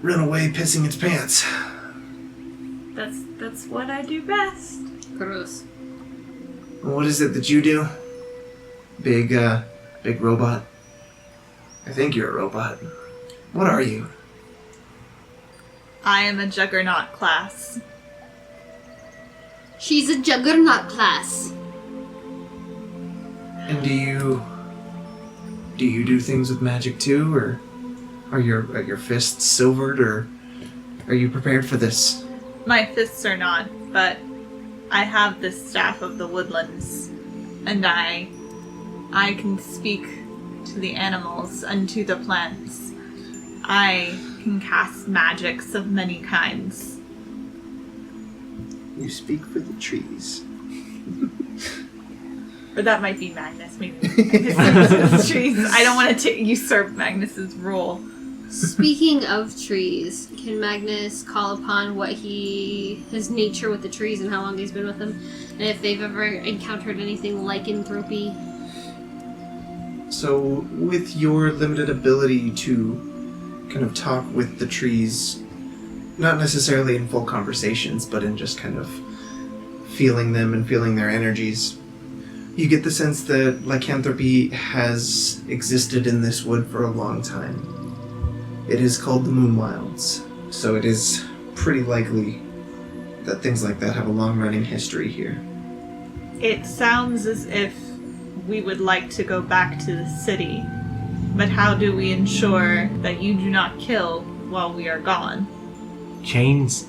run away pissing its pants. That's what I do best. Gross. What is it that you do? Big robot? I think you're a robot. What are you? I am a juggernaut class. She's a juggernaut class. And do you do things with magic too, or are your fists silvered, or are you prepared for this? My fists are not, but I have the staff of the woodlands, and I can speak to the animals and to the plants. I can cast magics of many kinds. You speak for the trees. Or that might be Magnus. Maybe Magnus trees. I don't want to usurp Magnus's role. Speaking of trees, can Magnus call upon his nature with the trees and how long he's been with them? And if they've ever encountered anything like lycanthropy? So, with your limited ability to kind of talk with the trees, not necessarily in full conversations, but in just kind of feeling them and feeling their energies. You get the sense that lycanthropy has existed in this wood for a long time. It is called the Moonwilds, so it is pretty likely that things like that have a long-running history here. It sounds as if we would like to go back to the city, but how do we ensure that you do not kill while we are gone? Chains.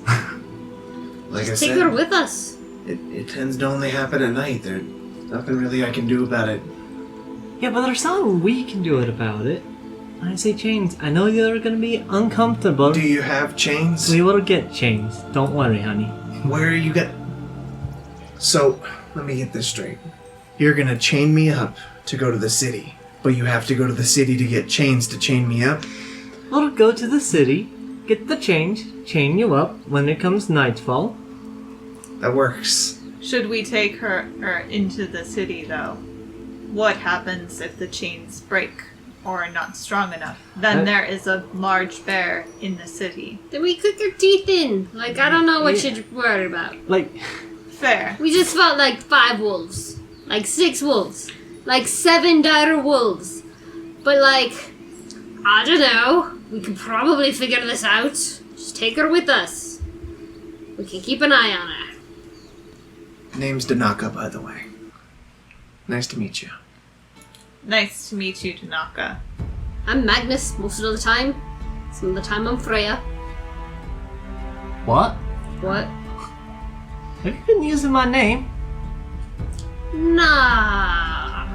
Like I Take said, her with us. it tends to only happen at night. There's nothing really I can do about it. Yeah, but there's something we can do about it. When I say chains, I know you're gonna be uncomfortable. Do you have chains? We will get chains. Don't worry, honey. Where are you going? So, let me get this straight. You're gonna chain me up to go to the city, but you have to go to the city to get chains to chain me up? We'll go to the city, get the chains, chain you up when it comes nightfall. That works. Should we take her into the city, though? What happens if the chains break or are not strong enough? Then there is a large bear in the city. Then we cook your teeth in. Like, I don't know what you're worried about. Like, Fair. We just fought like 5 wolves. Like 6 wolves. Like 7 dire wolves. But like, I don't know. We could probably figure this out. Just take her with us. We can keep an eye on her. Name's Danaka, by the way. Nice to meet you. Nice to meet you, Tanaka. I'm Magnus most of the time. Some of the time I'm Freya. what? What? Have you been using my name? Nah.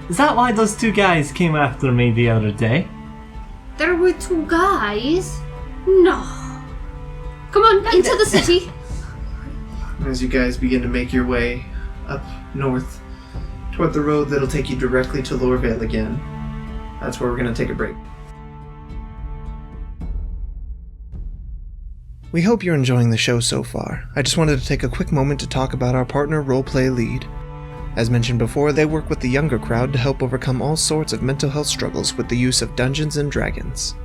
Is that why those 2 guys came after me the other day? There were 2 guys? No. Come on, into the city. As you guys begin to make your way up north toward the road that'll take you directly to Lorvale again, that's where we're going to take a break. We hope you're enjoying the show so far. I just wanted to take a quick moment to talk about our partner Roleplay Lead. As mentioned before, they work with the younger crowd to help overcome all sorts of mental health struggles with the use of Dungeons & Dragons.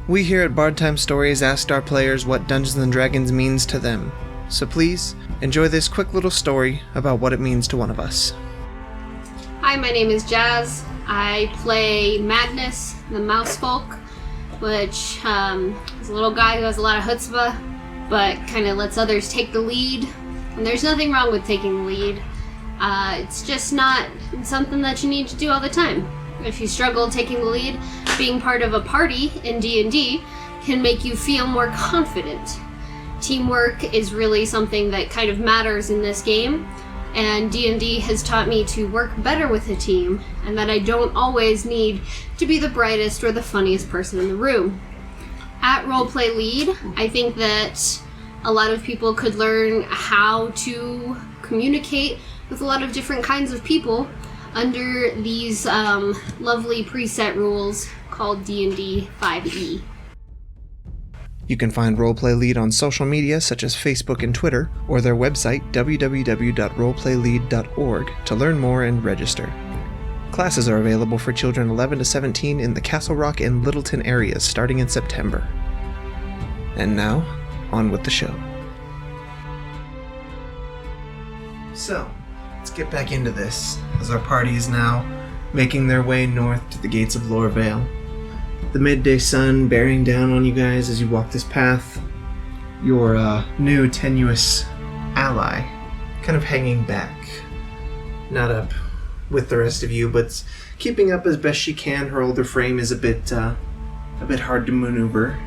We here at Bard Time Stories asked our players what Dungeons & Dragons means to them, so please, enjoy this quick little story about what it means to one of us. Hi, my name is Jazz. I play Magnus, the Mousefolk, which is a little guy who has a lot of chutzpah, but kind of lets others take the lead. And there's nothing wrong with taking the lead. It's just not something that you need to do all the time. If you struggle taking the lead, being part of a party in D&D can make you feel more confident. Teamwork is really something that kind of matters in this game, and D&D has taught me to work better with a team, and that I don't always need to be the brightest or the funniest person in the room. At Roleplay Lead, I think that a lot of people could learn how to communicate with a lot of different kinds of people under these lovely preset rules called D&D 5e. You can find Roleplay Lead on social media such as Facebook and Twitter, or their website www.roleplaylead.org to learn more and register. Classes are available for children 11 to 17 in the Castle Rock and Littleton areas starting in September. And now, on with the show. So, let's get back into this, as our party is now making their way north to the gates of Lorvale. The midday sun bearing down on you guys as you walk this path. Your new tenuous ally kind of hanging back. Not up with the rest of you, but keeping up as best she can. Her older frame is a bit hard to maneuver,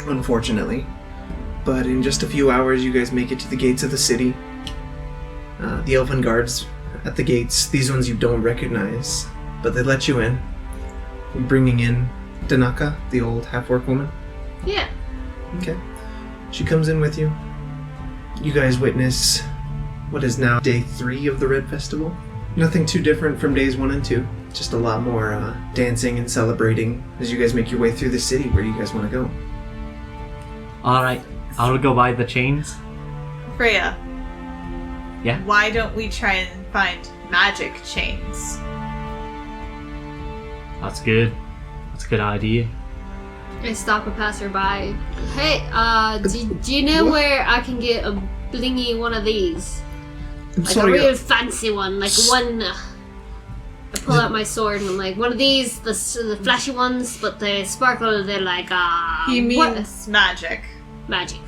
unfortunately. But in just a few hours, you guys make it to the gates of the city. The elven guards at the gates, these ones you don't recognize, but they let you in. Bringing in Danaka, the old half-orc woman. Yeah. Okay. She comes in with you. You guys witness what is now day 3 of the Red Festival. Nothing too different from days 1 and 2. Just a lot more dancing and celebrating as you guys make your way through the city where you guys want to go. Alright, I'll go buy the chains. Freya. Yeah? Why don't we try and find magic chains? That's good. That's a good idea. I stop a passerby. Hey, do you know What? where I can get a blingy one of these? I'm Like sorry. a real fancy one, like one. I pull out my sword and I'm like, one of these, the flashy ones, but they sparkle. They're like He what? means magic. Magic.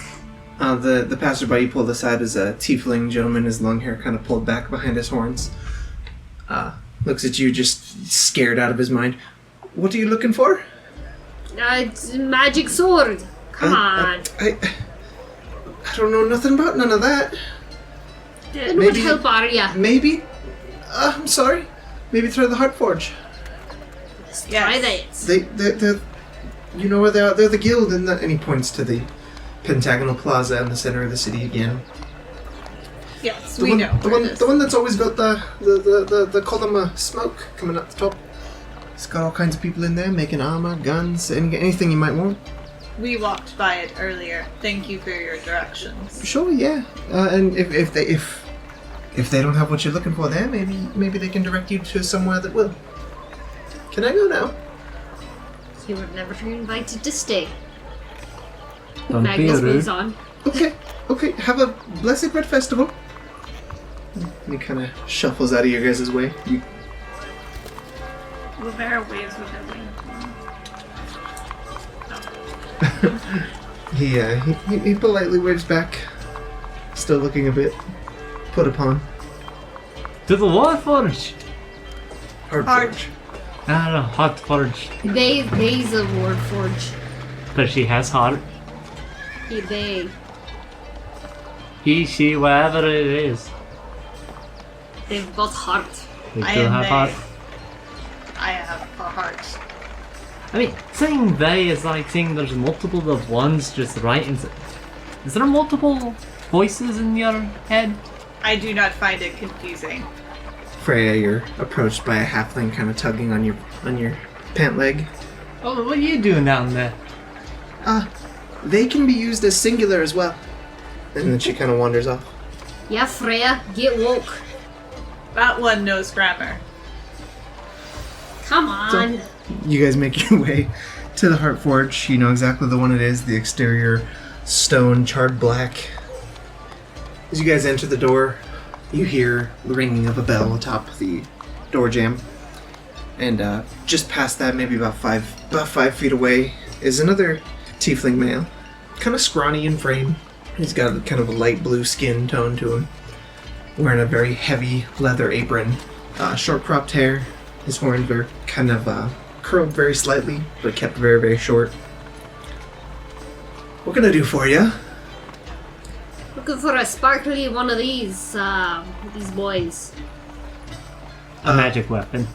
The passerby you pulled aside is a tiefling gentleman, his long hair kind of pulled back behind his horns. Looks at you just scared out of his mind. What are you looking for? It's a magic sword. Come on. I don't know nothing about none of that. Then what maybe- help are ya? Maybe? I'm sorry. Maybe through the Heartforge. Let's Yes. try this. They're you know where they are? They're the guild, and he points to the pentagonal plaza in the center of the city again. Yes, The we one, know. the where one, it is. the one that's always got the column of smoke coming up the top. It's got all kinds of people in there making armor, guns, anything you might want. We walked by it earlier. Thank you for your directions. Sure, yeah. And if they don't have what you're looking for there, maybe they can direct you to somewhere that will. Can I go now? You were never invited to stay. Don't be Magnus rude. moves on. Okay. Have a blessed red festival. And he kind of shuffles out of your guys' way. You Laverra waves with her wing. He politely waves back, still looking a bit put upon. To the Warforge! Heartforge. Ah, no, Hot Forge. They's a word forge. But she has heart. They. He, she, whatever it is. They've got heart. They I do am have they. heart. I have a heart. I mean, saying they is like saying there's multiple of ones just right. Is there multiple voices in your head? I do not find it confusing. Freya, you're approached by a halfling kind of tugging on your pant leg. Oh, what are you doing down there? They can be used as singular as well. And then she kind of wanders off. Yeah, Freya, get woke. That one knows grammar. Come on. You guys make your way to the Heartforge. You know exactly the one it is. The exterior stone, charred black. As you guys enter the door, you hear the ringing of a bell atop the door jamb. And just past that, maybe about 5 feet away, is another tiefling male. Kind of scrawny in frame. He's got kind of a light blue skin tone to him. Wearing a very heavy leather apron. Short cropped hair. His horns are kind of curled very slightly, but kept very, very short. What can I do for you? Looking for a sparkly one of these boys. A magic weapon.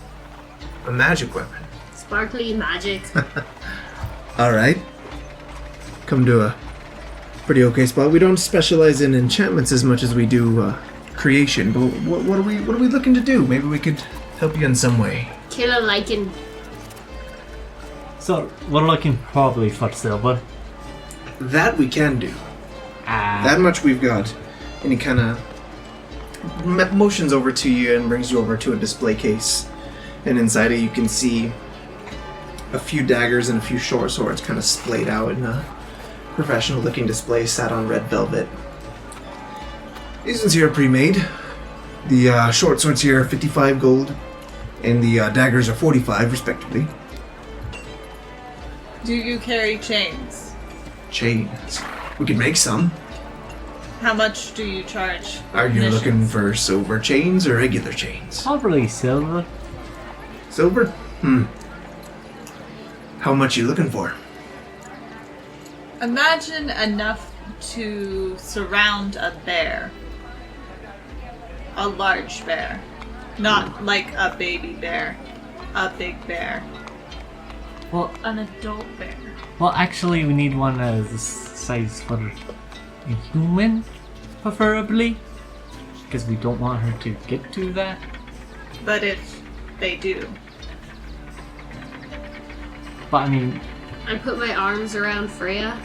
A magic weapon. Sparkly magic. Alright. Come to a pretty okay spot. We don't specialize in enchantments as much as we do creation, but what are we looking to do? Maybe we could help you in some way. Kill a lichen. So, we're looking probably for silver. That we can do. Ah, That much we've got. And he kind of motions over to you and brings you over to a display case. And inside it you can see a few daggers and a few short swords kind of splayed out in a professional looking display sat on red velvet. These ones here are pre-made. The short swords here are 55 gold, and the daggers are 45 respectively. Do you carry chains? Chains. We can make some. How much do you charge? for Are you commissions? looking for silver chains or regular chains? probably silver. Silver? How much you looking for? Imagine enough to surround a bear. A large bear. Not like a baby bear. A big bear. Well, An adult bear. well, actually, we need one as the size for a human, preferably, because we don't want her to get to that. But if they do. But I mean, I put my arms around Freya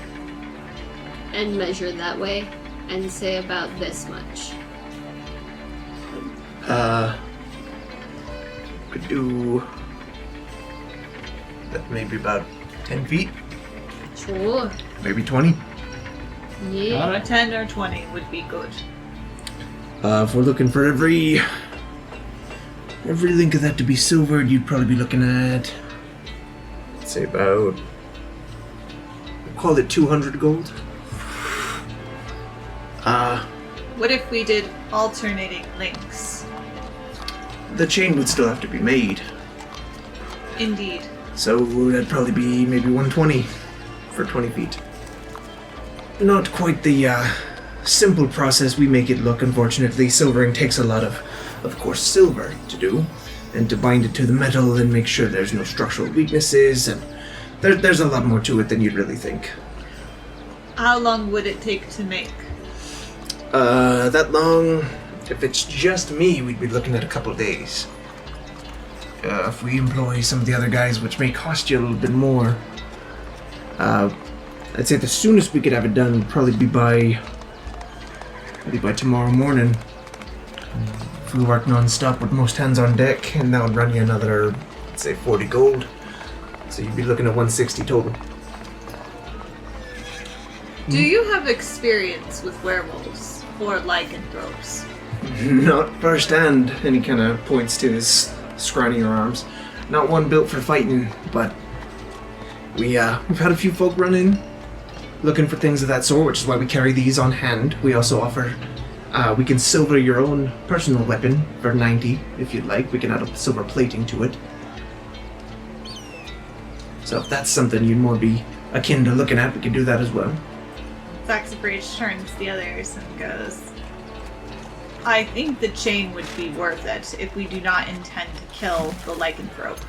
and measure that way and say about this much. Could do that maybe about 10 feet. Oh, Maybe 20. yeah. Alright. 10 or 20 would be good. If we're looking for every link of that to be silvered, you'd probably be looking at, let's say about, call it 200 gold. What if we did alternating links? The chain would still have to be made, Indeed. so that'd probably be maybe 120 for 20 feet. Not quite the simple process we make it look, unfortunately. Silvering takes a lot of course, silver to do, and to bind it to the metal and make sure there's no structural weaknesses, and there's a lot more to it than you'd really think. How long would it take to make? That long, if it's just me, we'd be looking at a couple of days. If we employ some of the other guys, which may cost you a little bit more, I'd say the soonest we could have it done would probably be by tomorrow morning. If we work non-stop with most hands on deck, and that would run you another, let's say, 40 gold. So you'd be looking at 160 total. Do you have experience with werewolves or lycanthropes? Not firsthand, and he kind of points to his scrawnier arms. Not one built for fighting, but we've had a few folk run in looking for things of that sort, which is why we carry these on hand. We also offer, we can silver your own personal weapon for 90, if you'd like. We can add a silver plating to it. So if that's something you'd more be akin to looking at, we can do that as well. Saxifrage turns to the others and goes, I think the chain would be worth it if we do not intend to kill the lycanthrope.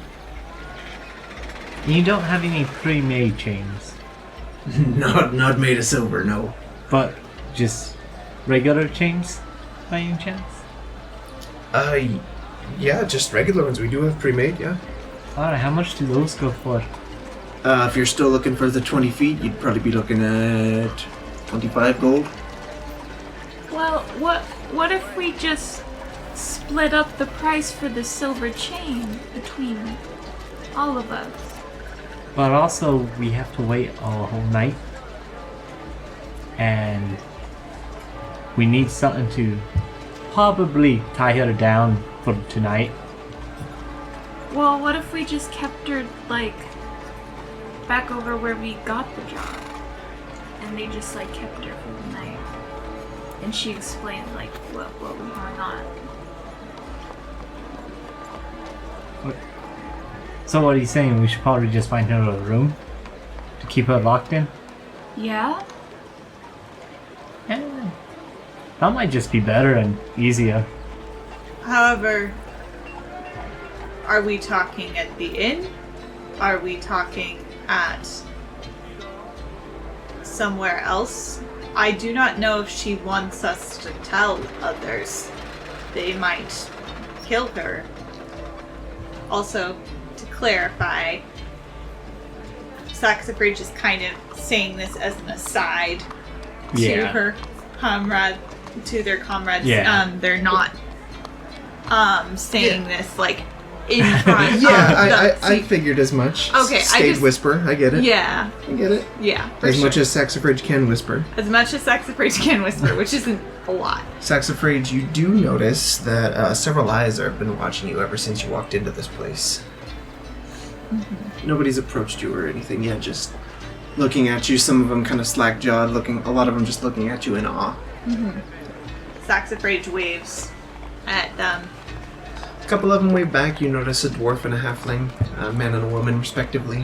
You don't have any pre-made chains, Not made of silver, no. but just regular chains by any chance? Yeah, just regular ones. We do have pre-made, yeah. Alright, how much do those go for? If you're still looking for the 20 feet, you'd probably be looking at 25 gold. Well, what if we just split up the price for the silver chain between all of us? But also, we have to wait a whole night. And we need something to probably tie her down for tonight. Well, what if we just kept her, like, back over where we got the job? And they just, like, kept her for the night. And she explained, like, what was going on. So what are you saying? We should probably just find her a room to keep her locked in? Yeah? Yeah. That might just be better and easier. However, are we talking at the inn? Are we talking at somewhere else? I do not know if she wants us to tell others. They might kill her. Also, to clarify, Saxifrage is kind of saying this as an aside to Yeah. her comrade, to their comrades. Yeah. They're not saying this like in front of I figured as much. Okay, Stage whisper, I get it. Yeah, I get it. yeah. For As sure. much as Saxifrage can whisper. As much as Saxifrage can whisper, which isn't a lot. Saxifrage, you do notice that several eyes have been watching you ever since you walked into this place. Mm-hmm. Nobody's approached you or anything yet, just looking at you. Some of them kind of slack-jawed, a lot of them just looking at you in awe. Mm-hmm. Saxifrage waves at them. A couple of them wave back. You notice a dwarf and a halfling, a man and a woman respectively,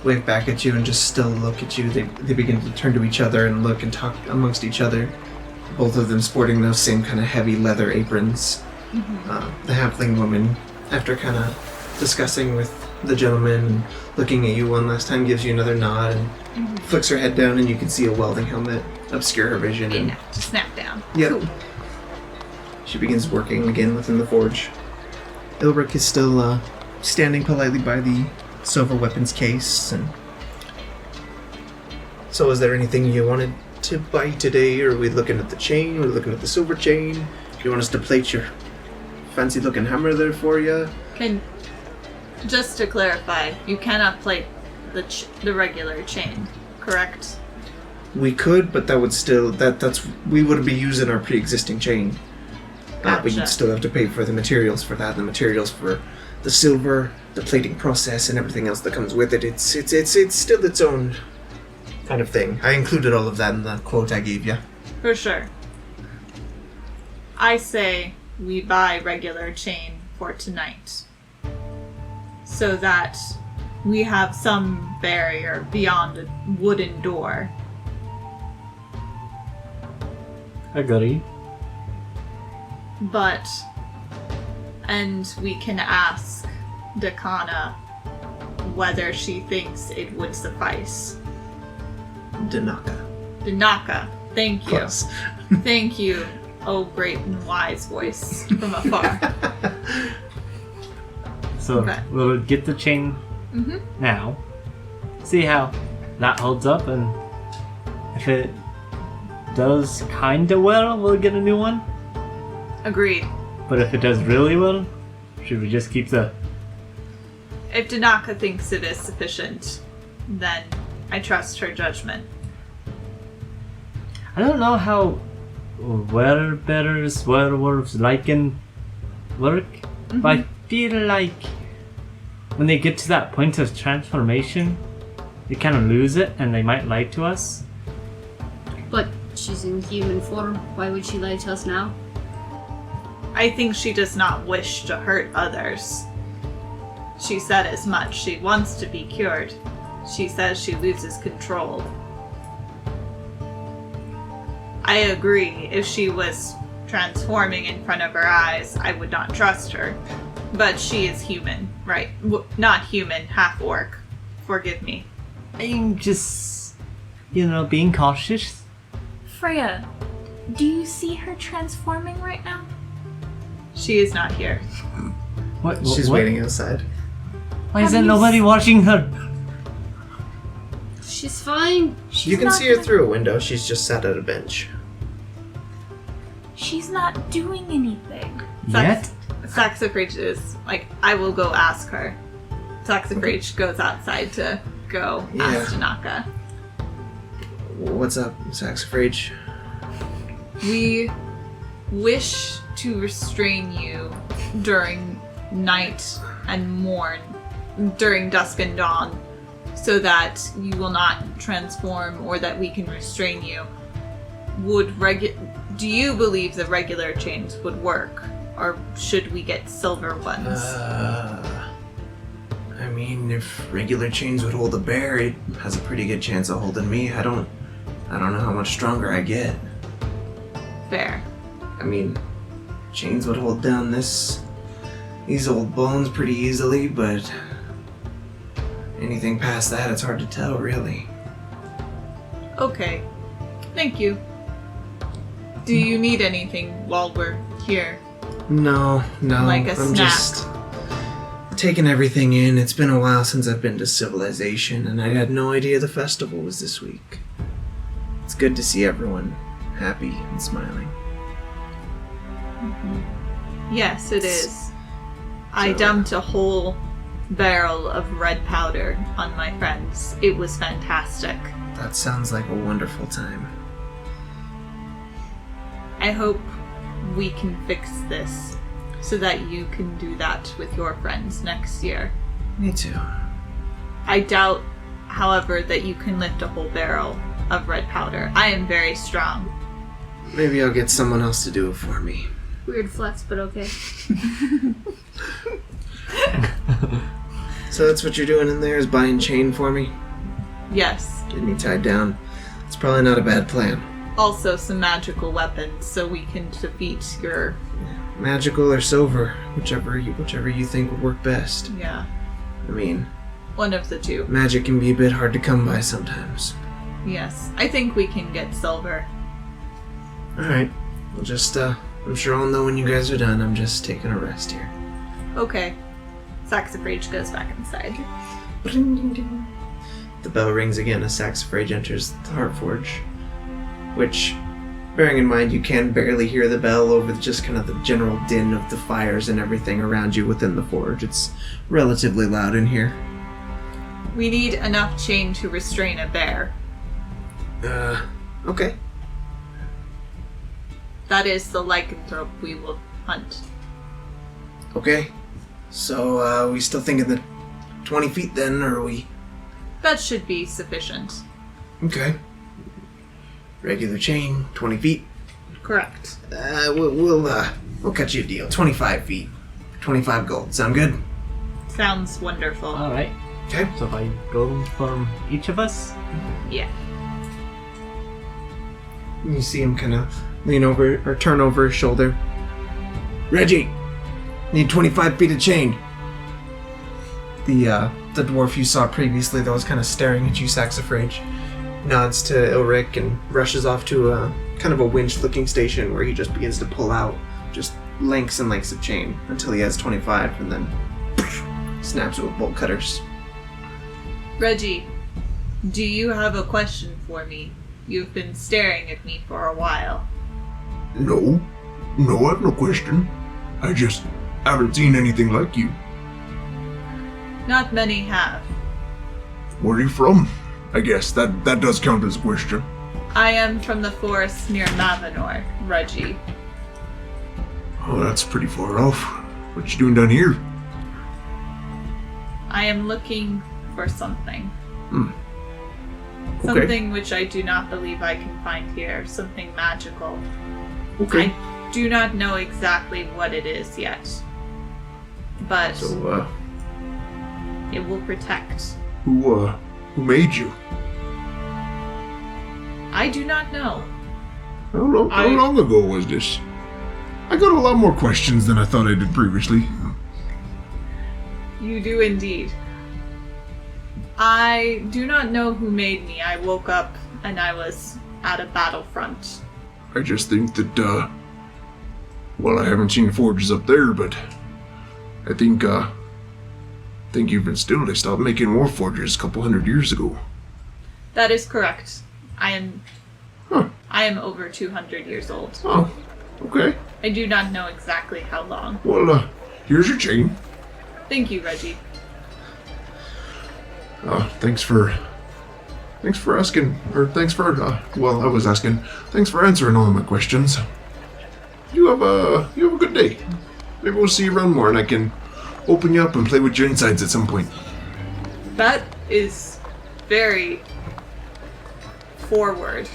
wave back at you and just still look at you. They begin to turn to each other and look and talk amongst each other. Both of them sporting those same kind of heavy leather aprons. Mm-hmm. The halfling woman, after kind of discussing with the gentleman and looking at you one last time, gives you another nod and flicks her head down, and you can see a welding helmet obscure her vision. And To snap down. yep. Cool. She begins working again within the forge. Ilric is still standing politely by the silver weapons case. And so, is there anything you wanted to buy today? Or are we looking at the chain? Are we looking at the silver chain? Do you want us to plate your fancy-looking hammer there for you? And just to clarify, you cannot plate the regular chain. correct? We could, but that would still we would be using our pre-existing chain. But Gotcha. you'd still have to pay for the materials for that, the materials for the silver, the plating process, and everything else that comes with it. It's still its own kind of thing. I included all of that in the quote I gave you. For sure. I say we buy regular chain for tonight, so that we have some barrier beyond a wooden door. Agree. And we can ask Dakana whether she thinks it would suffice. Danaka, thank you. Close. Thank you, oh great and wise voice from afar. So Okay. we'll get the chain Mm-hmm. now, see how that holds up, and if it does kinda well, we'll get a new one. Agreed. But if it does really well, should we just keep the... If Danaka thinks it is sufficient, then I trust her judgment. I don't know how werewolves lycan work, but I feel like when they get to that point of transformation, they kind of lose it and they might lie to us. But she's in human form. Why would she lie to us now? I think she does not wish to hurt others. She said as much. She wants to be cured. She says she loses control. I agree. If she was transforming in front of her eyes, I would not trust her. But she is human, right? Not human, half orc. Forgive me. I'm just, being cautious. Freya, do you see her transforming right now? She is not here. What? She's waiting outside. Why Have isn't you nobody watching her? She's fine. You can not see her gonna- through a window. She's just sat at a bench. She's not doing anything. Yet? Saxifrage is like, I will go ask her. Saxifrage goes outside to go ask Tanaka. What's up, Saxifrage? We wish to restrain you during night and morn, during dusk and dawn, so that you will not transform or that we can restrain you. Do you believe the regular chains would work, or should we get silver ones? I mean, if regular chains would hold a bear, it has a pretty good chance of holding me. I don't know how much stronger I get. Fair. I mean, chains would hold down these old bones pretty easily, but anything past that, it's hard to tell, really. Okay. Thank you. Do you need anything while we're here? No. Like a I'm snack. just taking everything in. It's been a while since I've been to civilization, and I had no idea the festival was this week. It's good to see everyone happy and smiling. Yes, it is. I So- dumped a whole barrel of red powder on my friends. It was fantastic. That sounds like a wonderful time. I hope we can fix this so that you can do that with your friends next year. Me too. I doubt, however, that you can lift a whole barrel of red powder. I am very strong. Maybe I'll get someone else to do it for me. Weird flex, but okay. So that's what you're doing in there, is buying chain for me? Yes. Getting me tied down. It's probably not a bad plan. Also some magical weapons so we can defeat your... Magical or silver, whichever you think would work best. Yeah, I mean, one of the two. magic can be a bit hard to come by sometimes. Yes, I think we can get silver. Alright, we'll just, I'm sure I'll know when you guys are done. I'm just taking a rest here. Okay. Saxifrage goes back inside. The bell rings again as Saxifrage enters the Heartforge, which, bearing in mind you can barely hear the bell over just kind of the general din of the fires and everything around you within the forge. It's relatively loud in here. We need enough chain to restrain a bear. Okay. That is the lycanthrope we will hunt. Okay. So, we still thinking the 20 feet then, or are we... That should be sufficient. Okay. Regular chain, 20 feet. Correct. We'll cut you a deal. 25 feet. 25 gold. Sound good? Sounds wonderful. Alright. Okay. So 5 gold from each of us? Yeah. You see him kind of lean over, or turn over his shoulder. Reggie! Need 25 feet of chain. The dwarf you saw previously that was kind of staring at you, Saxifrage, nods to Ilric and rushes off to a kind of a winch-looking station where he just begins to pull out just lengths and lengths of chain until he has 25 and then snaps it with bolt cutters. Reggie, do you have a question for me? You've been staring at me for a while. No, I have no question. I just haven't seen anything like you. Not many have. Where are you from? I guess that does count as a question. I am from the forest near Mavenor, Reggie. Oh, that's pretty far off. What you doing down here? I am looking for something. Okay. Something which I do not believe I can find here. Something magical. Okay. I do not know exactly what it is yet. But So, it will protect. who made you? I do not know. How long ago was this? I got a lot more questions than I thought I did previously. You do indeed. I do not know who made me. I woke up and I was at a battlefront. I just think that, well, I haven't seen forges up there, but I think you've been still. They stopped making war forges a couple 100 years ago. That is correct. I am Huh. over 200 years old. Oh, okay. I do not know exactly how long. Well, here's your chain. Thank you, Reggie. Thanks for asking, or thanks for, well, I was asking. Thanks for answering all of my questions. You have a good day. Maybe we'll see you around more and I can open you up and play with your insides at some point. That is very forward.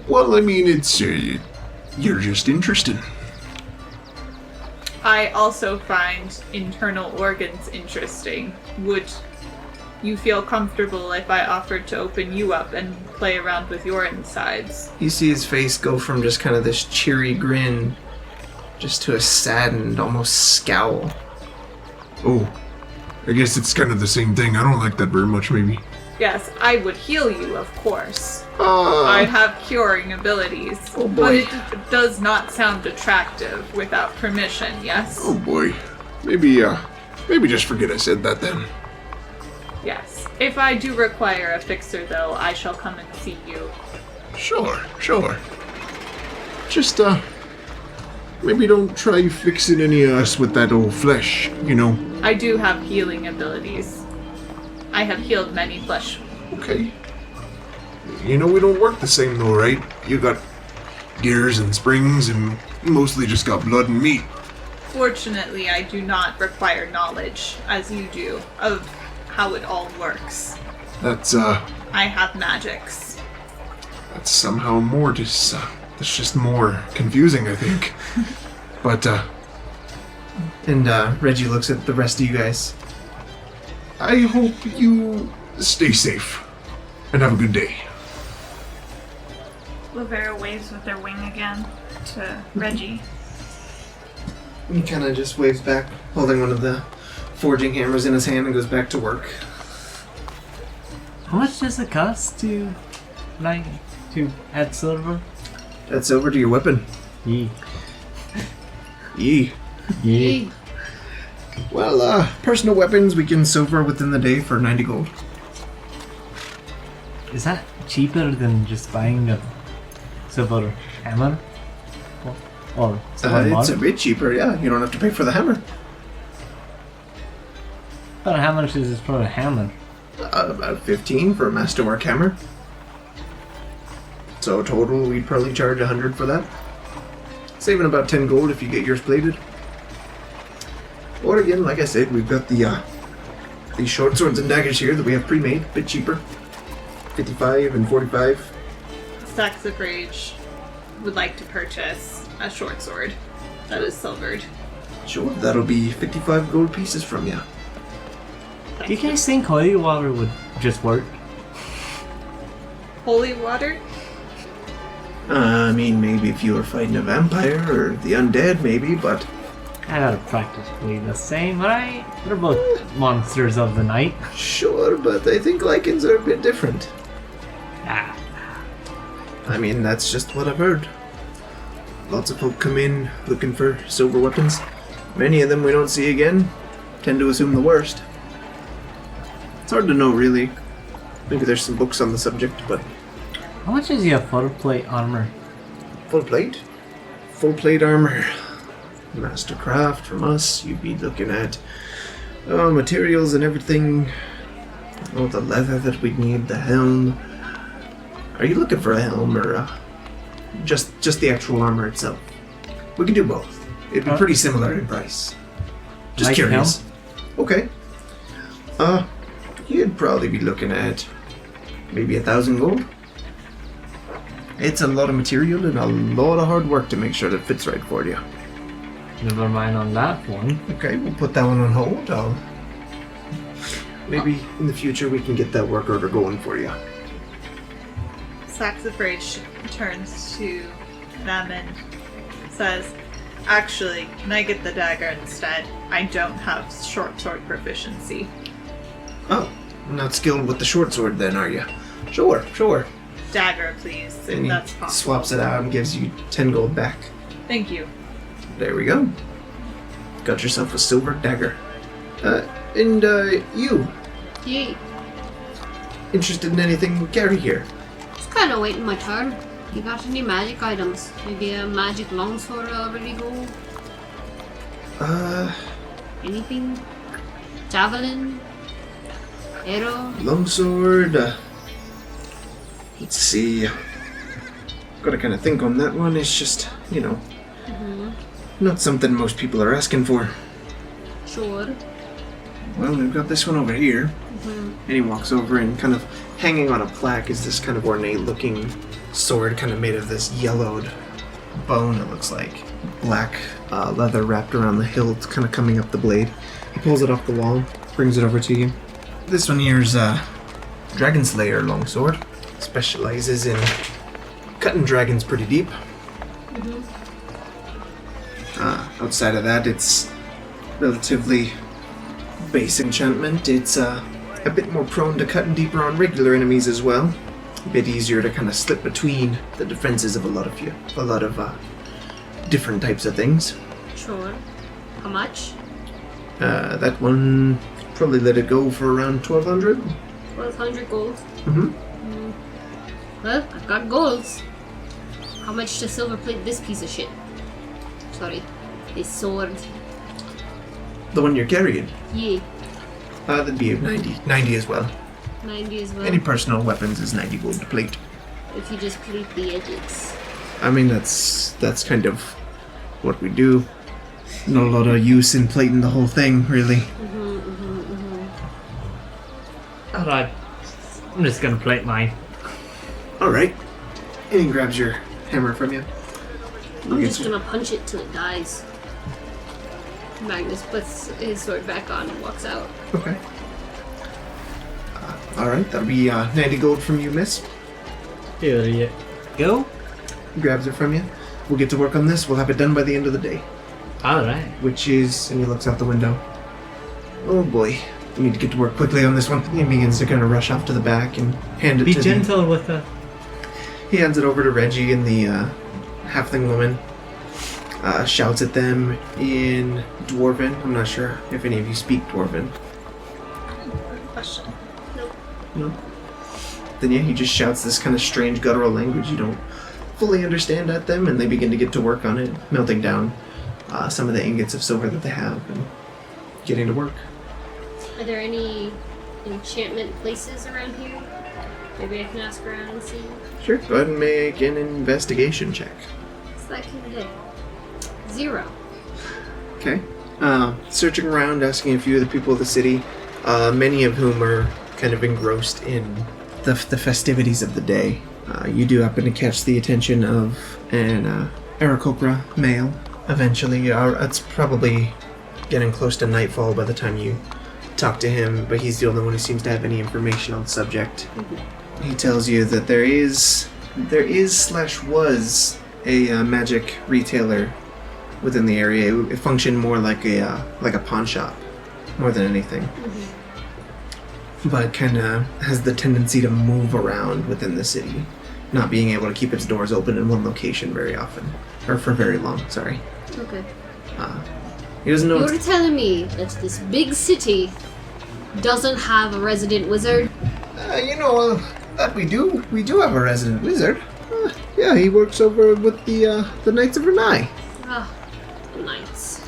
Well, I mean, it's, you're just interested. I also find internal organs interesting. Would you feel comfortable if I offered to open you up and play around with your insides? You see his face go from just kind of this cheery grin just to a saddened, almost scowl. Oh, I guess it's kind of the same thing. I don't like that very much, maybe. Yes, I would heal you, of course. I have curing abilities. Oh boy. But it does not sound attractive without permission, yes? Oh boy. Maybe just forget I said that then. Yes. If I do require a fixer, though, I shall come and see you. Sure. Just, maybe don't try fixing any of us with that old flesh, you know? I do have healing abilities. I have healed many flesh. Okay. You know we don't work the same though, right? You got gears and springs and mostly just got blood and meat. Fortunately, I do not require knowledge, as you do, of how it all works. That's, I have magics. that's somehow more that's just more confusing, I think. But, And Reggie looks at the rest of you guys. I hope you stay safe and have a good day. Laverra waves with their wing again to Reggie. He kind of just waves back, holding one of the forging hammers in his hand and goes back to work. How much does it cost to add silver? Add silver to your weapon. Yee. Yee. Yee. Well, personal weapons we can silver within the day for 90 gold. Is that cheaper than just buying a silver hammer? Or silver It's a bar? bit cheaper, yeah. You don't have to pay for the hammer. But how much is it for a hammer? About 15 for a masterwork hammer. So total, we'd probably charge 100 for that. Saving about 10 gold if you get yours plated. Or again, like I said, we've got these short swords and daggers here that we have pre-made, a bit cheaper. 55 and 45. Stacks of Rage would like to purchase a short sword that is silvered. Sure, that'll be 55 gold pieces from you. Do you guys think holy water would just work? Holy water? I mean, maybe if you were fighting a vampire or the undead, maybe, but They're practically the same, right? They're both monsters of the night. sure, but I think lichens are a bit different. Ah, I mean, that's just what I've heard. Lots of folk come in looking for silver weapons. Many of them we don't see again. Tend to assume the worst. It's hard to know, really. Maybe there's some books on the subject, but how much is your full plate armor? full plate? Full plate armor. Mastercraft from us. You'd be looking at materials and everything. Oh, the leather that we'd need, the helm. Are you looking for a helm or just the actual armor itself? We could do both. It'd be pretty similar in price. Just Like curious. Okay. You'd probably be looking at maybe 1,000 gold. It's a lot of material and a lot of hard work to make sure that fits right for you. Never mind on that one. Okay, we'll put that one on hold. Maybe in the future we can get that work order going for you. Stacks of Rage turns to them and says, actually, can I get the dagger instead? I don't have short sword proficiency. Oh, not skilled with the short sword then, are you? Sure. Dagger, please, if And he that's possible. swaps it out and gives you 10 gold back. Thank you. There we go. Got yourself a silver dagger. You, Yay. interested in anything we carry here? Just kind of waiting my turn. You got any magic items? Maybe a magic longsword already go? Anything? Javelin? Arrow? Longsword. Let's see. Gotta kind of think on that one. It's just, not something most people are asking for. Sure. Well, we've got this one over here. And he walks over and kind of hanging on a plaque is this kind of ornate looking sword kind of made of this yellowed bone, it looks like. Black leather wrapped around the hilt, kind of coming up the blade. He pulls it off the wall, brings it over to you. This one here's Dragon Slayer longsword. Specializes in cutting dragons pretty deep. Outside of that, it's relatively base enchantment. It's a bit more prone to cutting deeper on regular enemies as well. A bit easier to kind of slip between the defenses of a lot of different types of things. Sure. How much? That one probably let it go for around 1,200. 1,200 gold. Mm-hmm. Well, I've got golds. How much to silver plate this piece of shit? Sorry. This sword. The one you're carrying. Yeah. That'd be 90. 90 as well. 90 as well. Any personal weapons is 90 gold to plate. If you just plate the edges. I mean, that's kind of what we do. Not a lot of use in plating the whole thing, really. Alright. I'm just gonna plate mine. Alright. And he grabs your hammer from you. I'm just gonna punch it till it dies. Magnus puts his sword back on and walks out. Okay. Alright, that'll be 90 gold from you, miss. Here you go. He grabs it from you. We'll get to work on this. We'll have it done by the end of the day. Alright. Which is... And he looks out the window. Oh boy. We need to get to work quickly on this one. He begins to kind of rush off to the back and hand it Be to gentle with it. He hands it over to Reggie and the halfling woman. Shouts at them in Dwarven. I'm not sure if any of you speak Dwarven. Question. No? Then yeah, he just shouts this kind of strange guttural language you don't fully understand at them, and they begin to get to work on it, melting down some of the ingots of silver that they have and getting to work. Are there any enchantment places around here? Maybe I can ask around and see. Sure. Go ahead and make an investigation check. What's that kind of day? 0. Okay. Searching around, asking a few of the people of the city, many of whom are kind of engrossed in the festivities of the day. You do happen to catch the attention of an Aarakocra male. Eventually, it's probably getting close to nightfall by the time you talk to him, but he's the only one who seems to have any information on the subject. He tells you that there is / was a magic retailer within the area. It functioned more like a pawn shop, more than anything. But kind of has the tendency to move around within the city, not being able to keep its doors open in one location very often, or for very long. Sorry. Okay. He doesn't know. You're telling me that this big city doesn't have a resident wizard? That we do. We do have a resident wizard. Yeah, he works over with the Knights of Renai. Ah, nice.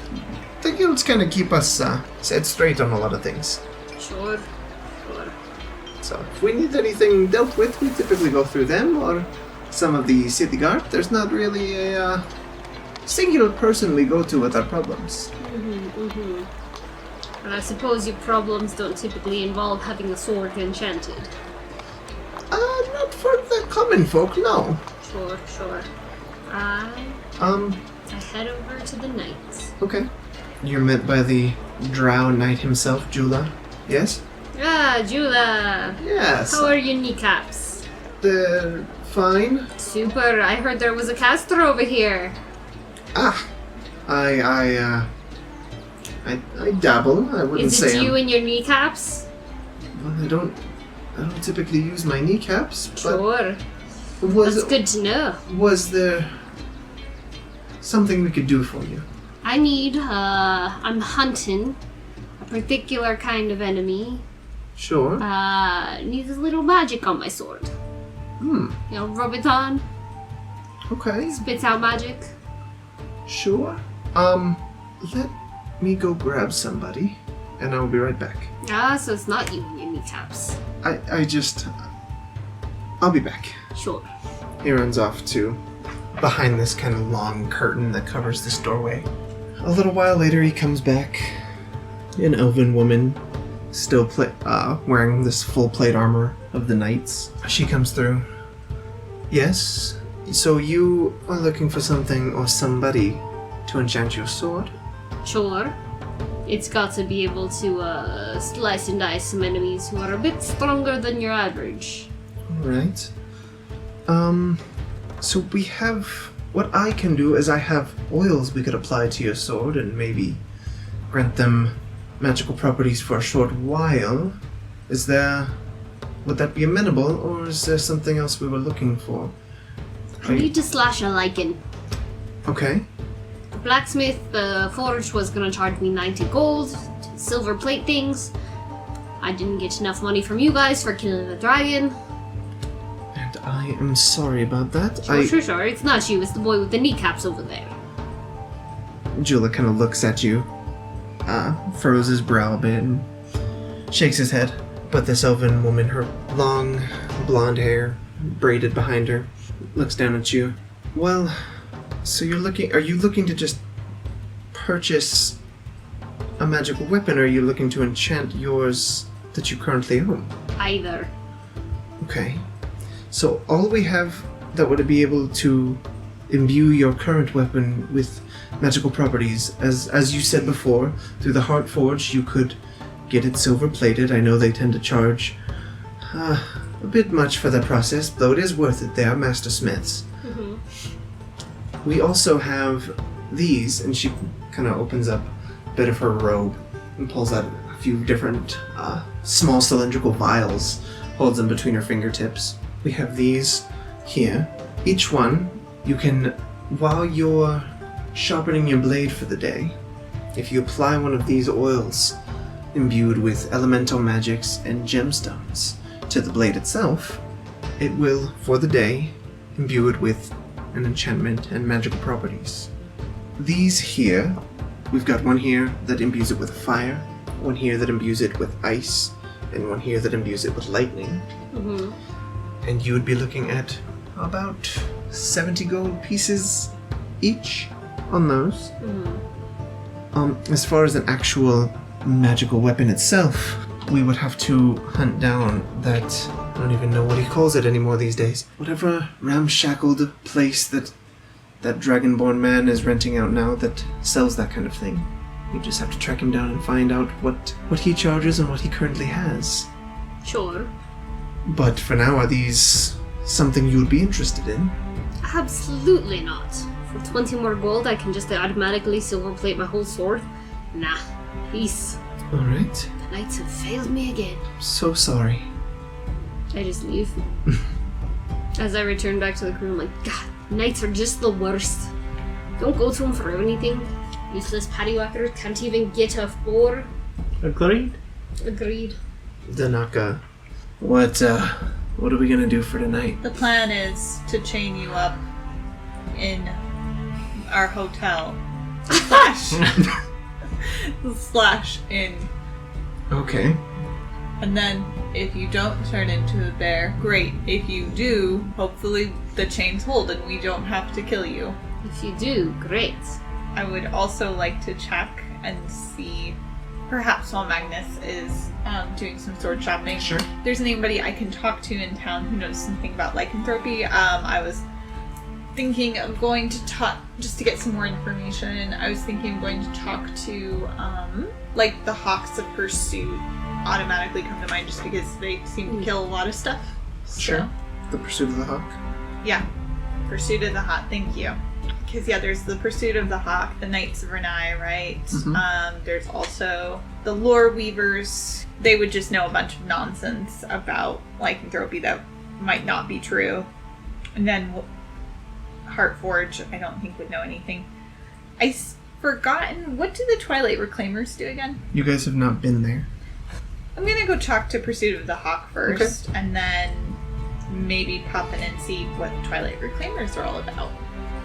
The guilds kind of keep us set straight on a lot of things. Sure. So if we need anything dealt with, we typically go through them or some of the city guard. There's not really a singular person we go to with our problems. And I suppose your problems don't typically involve having a sword enchanted. Not for the common folk, no. Sure. I head over to the knights. Okay. You're met by the drow knight himself, Jula. Yes? Ah, Jula! Yes. How are your kneecaps? They're fine. Super, I heard there was a caster over here. I dabble. I wouldn't say Is it you I'm- and your kneecaps? Well, I don't typically use my kneecaps, but Sure. was That's good to know. was there something we could do for you? I need, I'm hunting a particular kind of enemy. Sure. Needs a little magic on my sword. Rub it on, Okay. spits out magic. Sure. Let me go grab somebody, and I'll be right back. Ah, so it's not you and your kneecaps. I'll be back. Sure. He runs off to behind this kind of long curtain that covers this doorway. A little while later, he comes back. An elven woman, still wearing this full plate armor of the knights. She comes through. Yes? So you are looking for something or somebody to enchant your sword? Sure. It's got to be able to slice and dice some enemies who are a bit stronger than your average. Alright. So we have... What I can do is I have oils we could apply to your sword and maybe grant them magical properties for a short while. Would that be amenable, or is there something else we were looking for? I need to slash a lichen. Okay. The blacksmith, the forge was gonna charge me 90 gold to silver plate things. I didn't get enough money from you guys for killing the dragon. And I am sorry about that. Sure. It's not you, it's the boy with the kneecaps over there. Jula kind of looks at you, furrows his brow a bit, and shakes his head. But this elven woman, her long blonde hair braided behind her, looks down at you. Well, so are you looking to just purchase a magical weapon, or are you looking to enchant yours that you currently own? Either. Okay. So all we have that would be able to imbue your current weapon with magical properties, as you said before, through the Heart Forge you could get it silver plated. I know they tend to charge a bit much for that process, though it is worth it. They are master smiths. We also have these, and she kind of opens up a bit of her robe and pulls out a few different small cylindrical vials, holds them between her fingertips. We have these here. Each one, you can, while you're sharpening your blade for the day, if you apply one of these oils imbued with elemental magics and gemstones to the blade itself, it will, for the day, imbue it with an enchantment and magical properties. These here, we've got one here that imbues it with fire, one here that imbues it with ice, and one here that imbues it with lightning. and you would be looking at about 70 gold pieces each on those. As far as an actual magical weapon itself, we would have to hunt down that, I don't even know what he calls it anymore these days, whatever ramshackled place that dragonborn man is renting out now that sells that kind of thing. We just have to track him down and find out what he charges and what he currently has. Sure. But for now, are these something you would be interested in? Absolutely not. For 20 more gold, I can just automatically silver plate my whole sword. Nah. Peace. Alright. The knights have failed me again. So sorry. I just leave. As I return back to the crew, I'm like, God, knights are just the worst. Don't go to them for anything. Useless paddywhackers can't even get a 4. Agreed? Agreed. Danaka, what are we gonna do for tonight? The plan is to chain you up in our hotel. Slash in. Okay. And then if you don't turn into a bear, great. If you do, hopefully the chains hold and we don't have to kill you. If you do, great. I would also like to check and see, perhaps while Magnus is doing some sword shopping, Sure. if there's anybody I can talk to in town who knows something about lycanthropy. I was thinking of going to talk, just to get some more information, I was thinking of going to talk to, like the Hawks of Pursuit automatically come to mind just because they seem to kill a lot of stuff. Sure. The Pursuit of the Hawk. Yeah. Pursuit of the Hawk, thank you. Because, yeah, there's the Pursuit of the Hawk, the Knights of Renai, right? Mhm. There's also the Lore Weavers. They would just know a bunch of nonsense about lycanthropy that might not be true. And then Heartforge, I don't think would know anything. I've forgotten, what do the Twilight Reclaimers do again? You guys have not been there. I'm gonna go talk to Pursuit of the Hawk first, and then maybe pop in and see what Twilight Reclaimers are all about.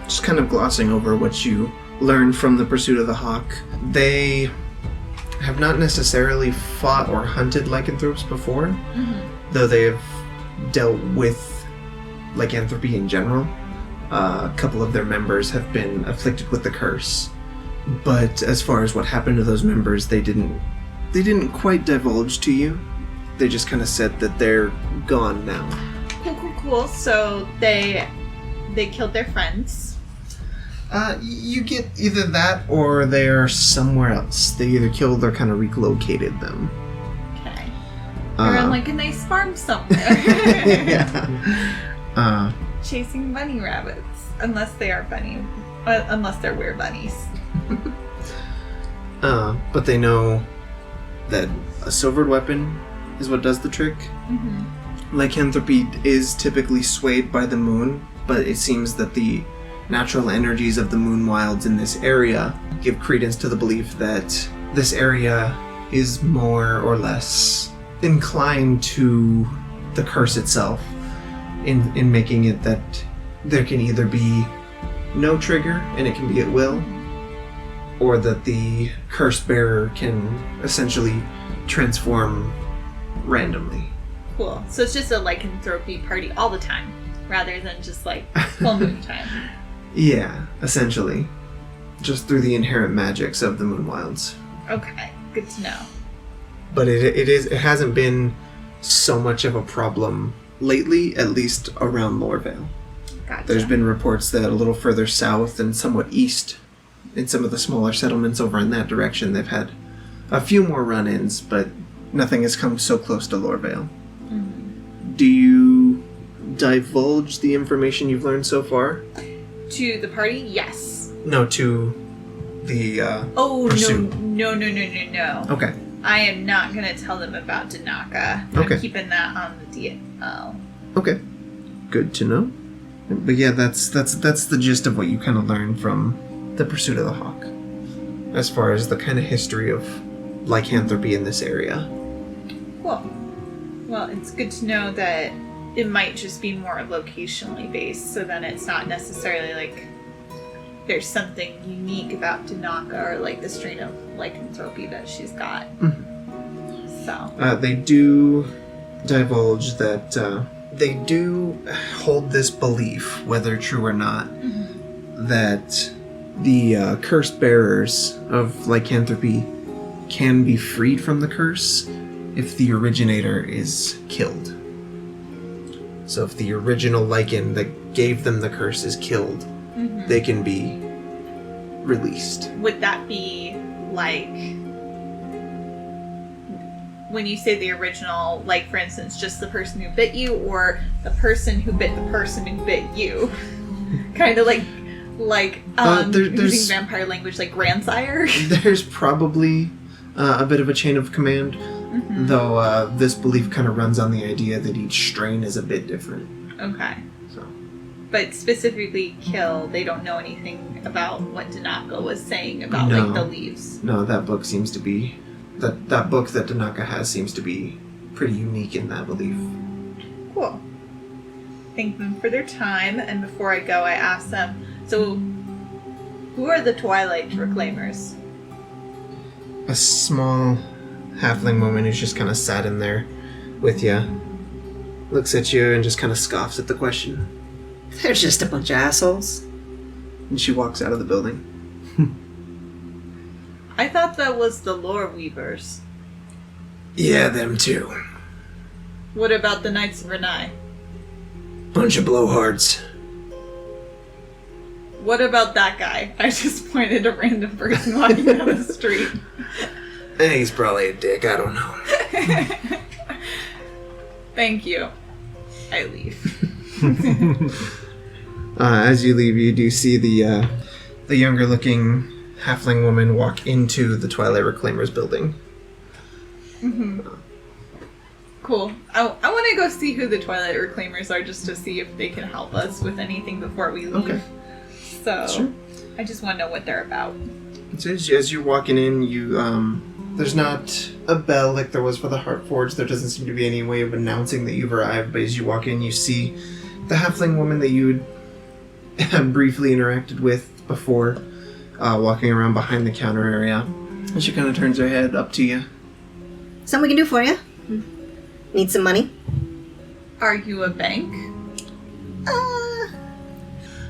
Just kind of glossing over what you learned from the Pursuit of the Hawk. They have not necessarily fought or hunted lycanthropes before, though they have dealt with lycanthropy in general. A couple of their members have been afflicted with the curse. But as far as what happened to those members, they didn't quite divulge to you. They just kind of said that they're gone now. Cool. So they killed their friends. You get either that or they're somewhere else. They either killed or kind of relocated them. Okay. They're on like a nice farm somewhere. Yeah. Chasing bunny rabbits. Unless they are unless they're weird bunnies. But they know that a silvered weapon is what does the trick. Lycanthropy is typically swayed by the moon, but it seems that the natural energies of the Moonwilds in this area give credence to the belief that this area is more or less inclined to the curse itself, in making it that there can either be no trigger and it can be at will, or that the curse bearer can essentially transform randomly. Cool. So it's just a lycanthropy party all the time, rather than just like full moon time. Yeah, essentially. Just through the inherent magics of the Moonwilds. Okay, good to know. But it hasn't been so much of a problem lately, at least around Lorvale. Gotcha. There's been reports that a little further south and somewhat east, in some of the smaller settlements over in that direction, they've had a few more run-ins, but nothing has come so close to Lorvale. Do you divulge the information you've learned so far? To the party? Yes. No, to the pursuit. No. Okay. I am not going to tell them about Danaka. Okay. I'm keeping that on the DL. Okay. Good to know. But yeah, that's the gist of what you kind of learned from the Pursuit of the Hawk, as far as the kind of history of lycanthropy in this area. Cool. Well, it's good to know that it might just be more locationally based, so then it's not necessarily like there's something unique about Danaka or like the strain of lycanthropy that she's got. So They do divulge that they do hold this belief, whether true or not, that the curse bearers of lycanthropy can be freed from the curse if the originator is killed. So if the original lycan that gave them the curse is killed, they can be released. Would that be like, when you say the original, like for instance, just the person who bit you, or the person who bit the person who bit you? Kind of like using vampire language, like grandsire? There's probably a bit of a chain of command, though this belief kind of runs on the idea that each strain is a bit different. Okay. So. But specifically kill, they don't know anything about what Danaka was saying about No. like the leaves. No, that book seems to be... That book that Danaka has seems to be pretty unique in that belief. Cool. Thank them for their time, and before I go, I ask them, so who are the Twilight Reclaimers? A small halfling woman who's just kind of sat in there with you, looks at you and just kind of scoffs at the question. They're just a bunch of assholes. And she walks out of the building. I thought that was the Lore Weavers. Yeah, them too. What about the Knights of Renai? Bunch of blowhards. What about that guy? I just pointed a random person walking down the street. He's probably a dick, I don't know. Thank you. I leave. As you leave, you do see the younger-looking halfling woman walk into the Twilight Reclaimers building. Cool. I want to go see who the Twilight Reclaimers are, just to see if they can help us with anything before we leave. Okay. So, Sure. I just want to know what they're about. So as you're walking in, you there's not a bell like there was for the Heartforge. There doesn't seem to be any way of announcing that you've arrived, but as you walk in, you see the halfling woman that you had briefly interacted with before, walking around behind the counter area. And she kind of turns her head up to you. Something we can do for you? Need some money? Are you a bank?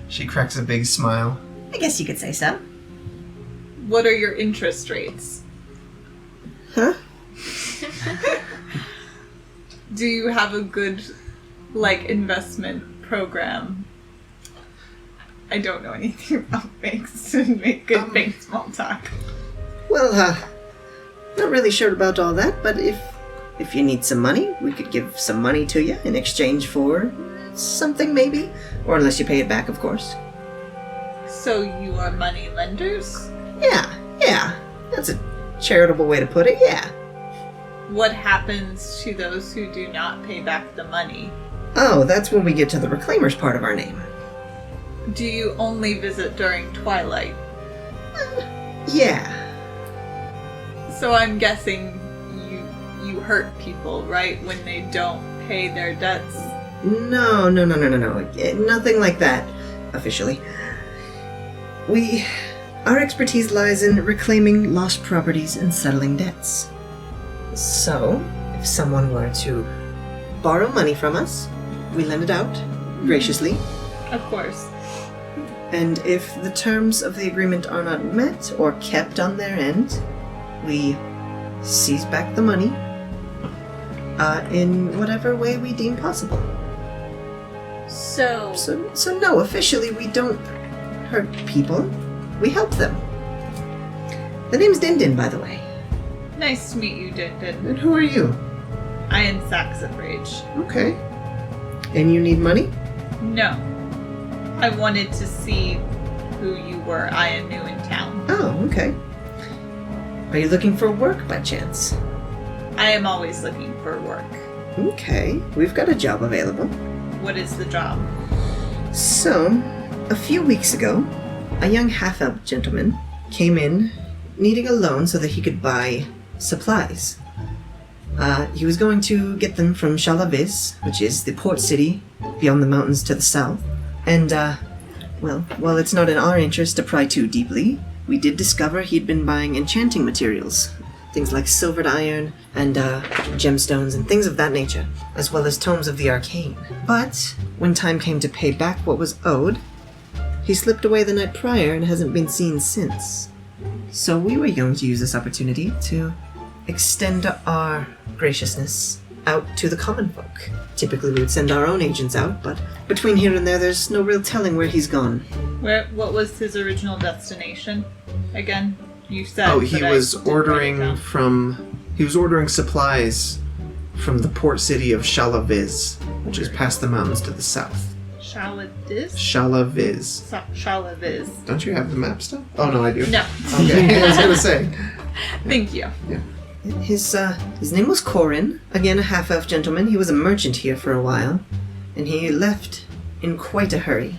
She cracks a big smile. I guess you could say so. What are your interest rates? Huh? Do you have a good, investment program? I don't know anything about banks to make good bank small talk. Well, not really sure about all that, but if you need some money, we could give some money to you in exchange for something, maybe. Or unless you pay it back, of course. So you are money lenders? Yeah. That's a charitable way to put it, yeah. What happens to those who do not pay back the money? Oh, that's when we get to the Reclaimers part of our name. Do you only visit during twilight? Yeah. So I'm guessing you hurt people, right? When they don't pay their debts? No. Nothing like that, officially. Our expertise lies in reclaiming lost properties and settling debts. So, if someone were to borrow money from us, we lend it out, graciously. Of course. And if the terms of the agreement are not met or kept on their end, we seize back the money in whatever way we deem possible. So So no, officially we don't hurt people. We help them. The name's Dindin, by the way. nice to meet you, Dindin. And who are you? I am Saxifrage. Okay. And you need money? No. I wanted to see who you were. I am new in town. Oh, okay. Are you looking for work by chance? I am always looking for work. Okay, we've got a job available. What is the job? So, a few weeks ago, a young half-elf gentleman came in needing a loan so that he could buy supplies. He was going to get them from Shalaviz, which is the port city beyond the mountains to the south. And, well, while it's not in our interest to pry too deeply, we did discover he'd been buying enchanting materials things like silvered iron and gemstones and things of that nature, as well as tomes of the arcane. But when time came to pay back what was owed, he slipped away the night prior and hasn't been seen since. So we were going to use this opportunity to extend our graciousness out to the common folk. Typically we would send our own agents out, but between here and there, there's no real telling where he's gone. What was his original destination? Again, you said. Oh, he but I was didn't write it ordering down. he was ordering supplies from the port city of Shalaviz, which is past the mountains to the south. Shalaviz? Shalaviz. Shalaviz. Don't you have the map still? Oh, no, I do. No. Okay, I was gonna say. Thank you. His name was Corin, again a half-elf gentleman. He was a merchant here for a while, and he left in quite a hurry.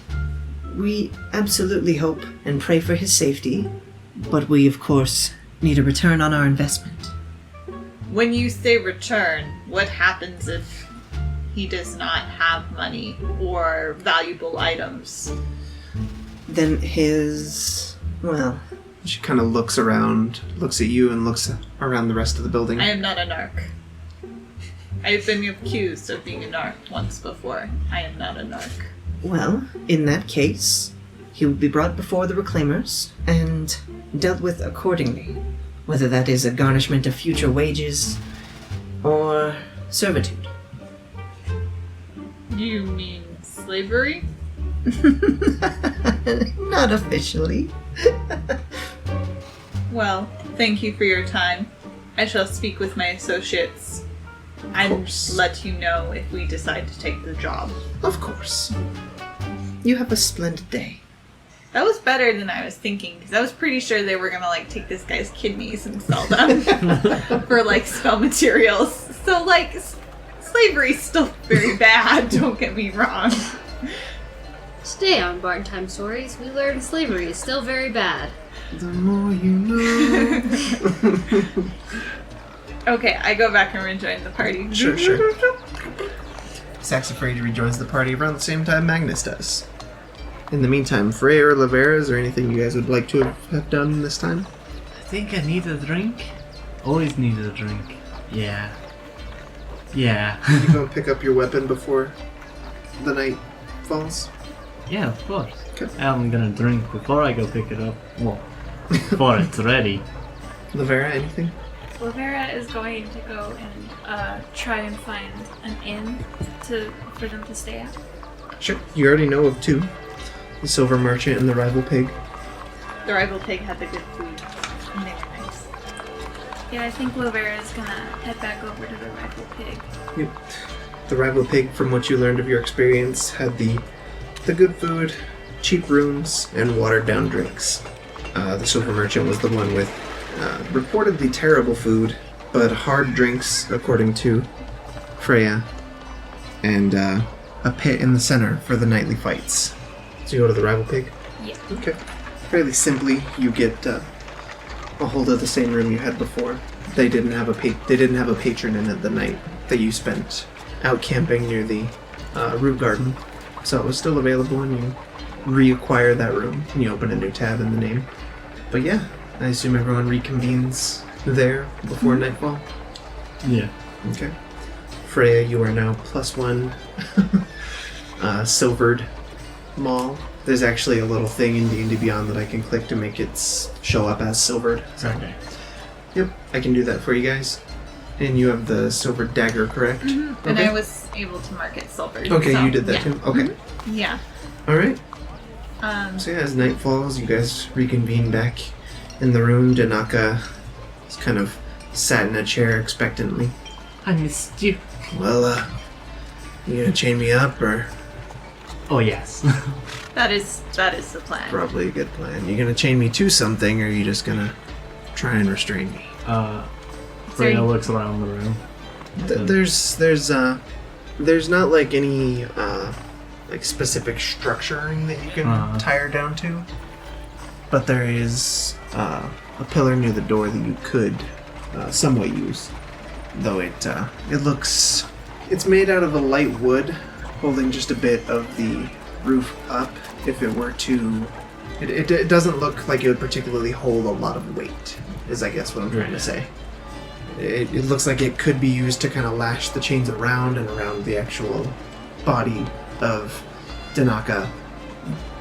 We absolutely hope and pray for his safety, but we, of course, need a return on our investment. When you say return, what happens if he does not have money or valuable items? Then well, She kind of looks around, looks at you, and looks around the rest of the building. I am not a narc. I've been accused of being a narc once before. I am not a narc. well, in that case, he will be brought before the reclaimers and dealt with accordingly, whether that is a garnishment of future wages or servitude. You mean slavery? Not officially. Well, thank you for your time. I shall speak with my associates and course. let you know if we decide to take the job. Of course. You have a splendid day. That was better than I was thinking, because I was pretty sure they were gonna, take this guy's kidneys and sell them for, spell materials. So, slavery's still very bad, don't get me wrong. Today on Barn Time Stories, we learned slavery is still very bad. The more you know. Okay, I go back and rejoin the party. Sure. Saxifrage rejoins the party around the same time Magnus does. In the meantime, Freya or Laverra, is there anything you guys would like to have done this time? I think I need a drink. Always needed a drink. Yeah. Yeah. You go and pick up your weapon before the night falls? Yeah, of course. Okay. I'm gonna drink before I go pick it up. Well, before it's ready. Laverra, anything? Laverra is going to go and try and find an inn for them to stay at. Sure. You already know of two. The Silver Merchant and the Rival Pig. The rival pig had the good food, and they were nice. Yeah, I think Laverra is gonna head back over to the Rival Pig. Yep. The Rival Pig, from what you learned of your experience, had the good food, cheap rooms, and watered-down drinks. The Silver Merchant was the one with reportedly terrible food, but hard drinks, according to Freya, and a pit in the center for the nightly fights. So you go to the Rival Pig? Yeah. Okay. Fairly simply, you get a hold of the same room you had before. They didn't have a patron in it the night that you spent out camping near the root garden, so it was still available, and you reacquire that room and you open a new tab in the name. But yeah, I assume everyone reconvenes there before nightfall. Yeah. Okay. Freya, you are now +1 silvered maul. There's actually a little thing in D&D Beyond that I can click to make it show up as silvered. So, Okay. yep, I can do that for you guys. And you have the silver dagger, correct? Mm-hmm. And I was able to mark it silver. Okay, so, you did that yeah. too? Okay. Yeah. Alright. So yeah, as night falls, you guys reconvene back in the room. Danaka is kind of sat in a chair expectantly. I missed you. Well, you gonna chain me up, or Oh, yes. That is the plan. probably a good plan? You gonna chain me to something, or are you just gonna try and restrain me? Freya looks around the room. There's not like any like specific structuring that you can tie her down to, but there is a pillar near the door that you could somewhat use. Though it's made out of a light wood, holding just a bit of the roof up. If it were to, it doesn't look like it would particularly hold a lot of weight. Is I guess what I'm trying to say. It looks like it could be used to kind of lash the chains around and around the actual body of Danaka.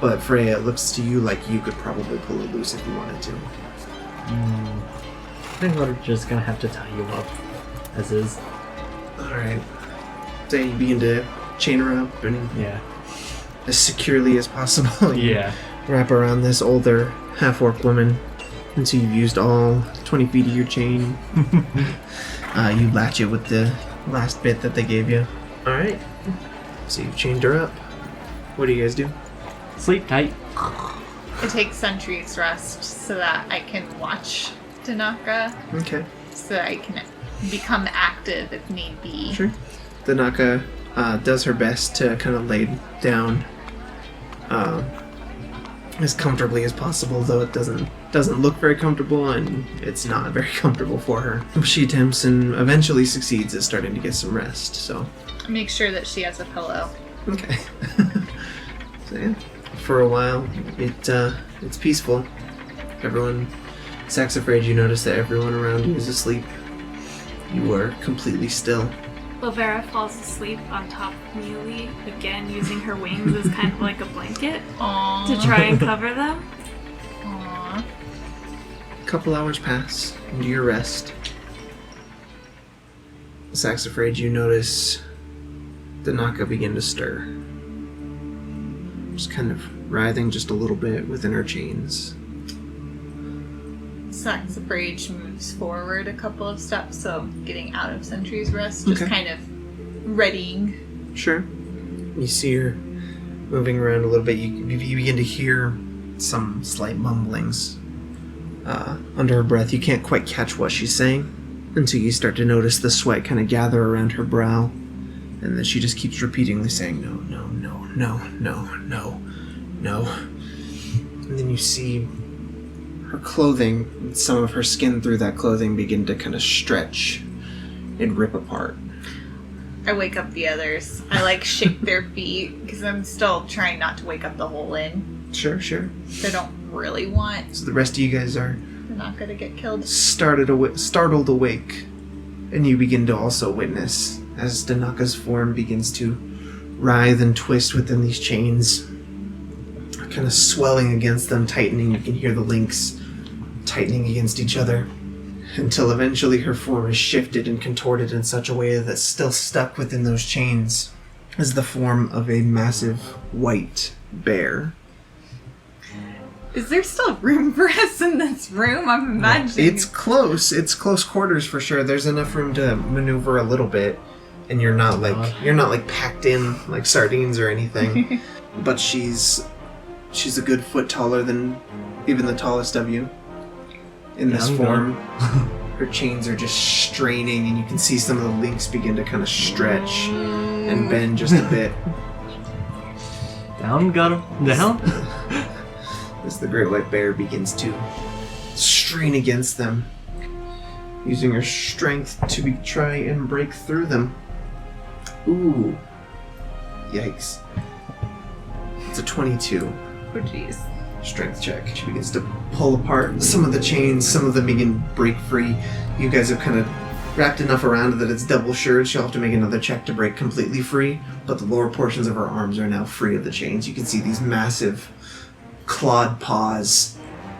But Freya, it looks to you like you could probably pull it loose if you wanted to. I think we're just gonna have to tie you up, as is. Alright. So you begin to chain her up and Yeah. as securely as possible. you Yeah. Wrap around this older half-orc woman until you've used all 20 feet of your chain. You latch it with the last bit that they gave you. Alright. So you've chained her up. What do you guys do? Sleep tight. I take Sentry's Rest so that I can watch Danaka, Okay. so that I can become active if need be. Sure. Danaka does her best to kind of lay down as comfortably as possible, though it doesn't look very comfortable, and it's not very comfortable for her. She attempts and eventually succeeds at starting to get some rest. So Make sure that she has a pillow. okay. So yeah, for a while it's peaceful. Everyone, Saxifrage, you notice that everyone around you is asleep. You are completely still. Laverra falls asleep on top of Mialee, again using her wings as kind of like a blanket Aww. to try and cover them. Aww. A couple hours pass into your rest. Saxifrage, you notice Danaka begin to stir. Just kind of writhing just a little bit within her chains. Saxifrage moves forward a couple of steps, so getting out of Sentry's Rest, just Okay. kind of readying. Sure. You see her moving around a little bit. You begin to hear some slight mumblings under her breath. You can't quite catch what she's saying until you start to notice the sweat kind of gather around her brow. And then she just keeps repeatedly saying, no, no, no, no, no, no, no. And then you see her clothing, some of her skin through that clothing begin to kind of stretch and rip apart. I wake up the others. I shake their feet because I'm still trying not to wake up the whole inn. Sure, sure. I don't really want So the rest of you guys are Danaka to get killed. startled awake, and you begin to also witness as Danaka's form begins to writhe and twist within these chains, kind of swelling against them, tightening. You can hear the links tightening against each other, until eventually her form is shifted and contorted in such a way that's still stuck within those chains as the form of a massive white bear. Is there still room for us in this room? I'm imagining. It's close. It's close quarters for sure. There's enough room to maneuver a little bit, and you're not packed in like sardines or anything. But she's a good foot taller than even the tallest of you. In this form, her chains are just straining, and you can see some of the links begin to kind of stretch and bend just a bit. Down, got him. Down. As the great white bear begins to strain against them, using her strength to try and break through them. Ooh. Yikes. It's a 22 Oh, jeez. strength check. She begins to pull apart some of the chains, some of them begin to break free. You guys have kind of wrapped enough around it that it's double sured. She'll have to make another check to break completely free, but the lower portions of her arms are now free of the chains. You can see these massive clawed paws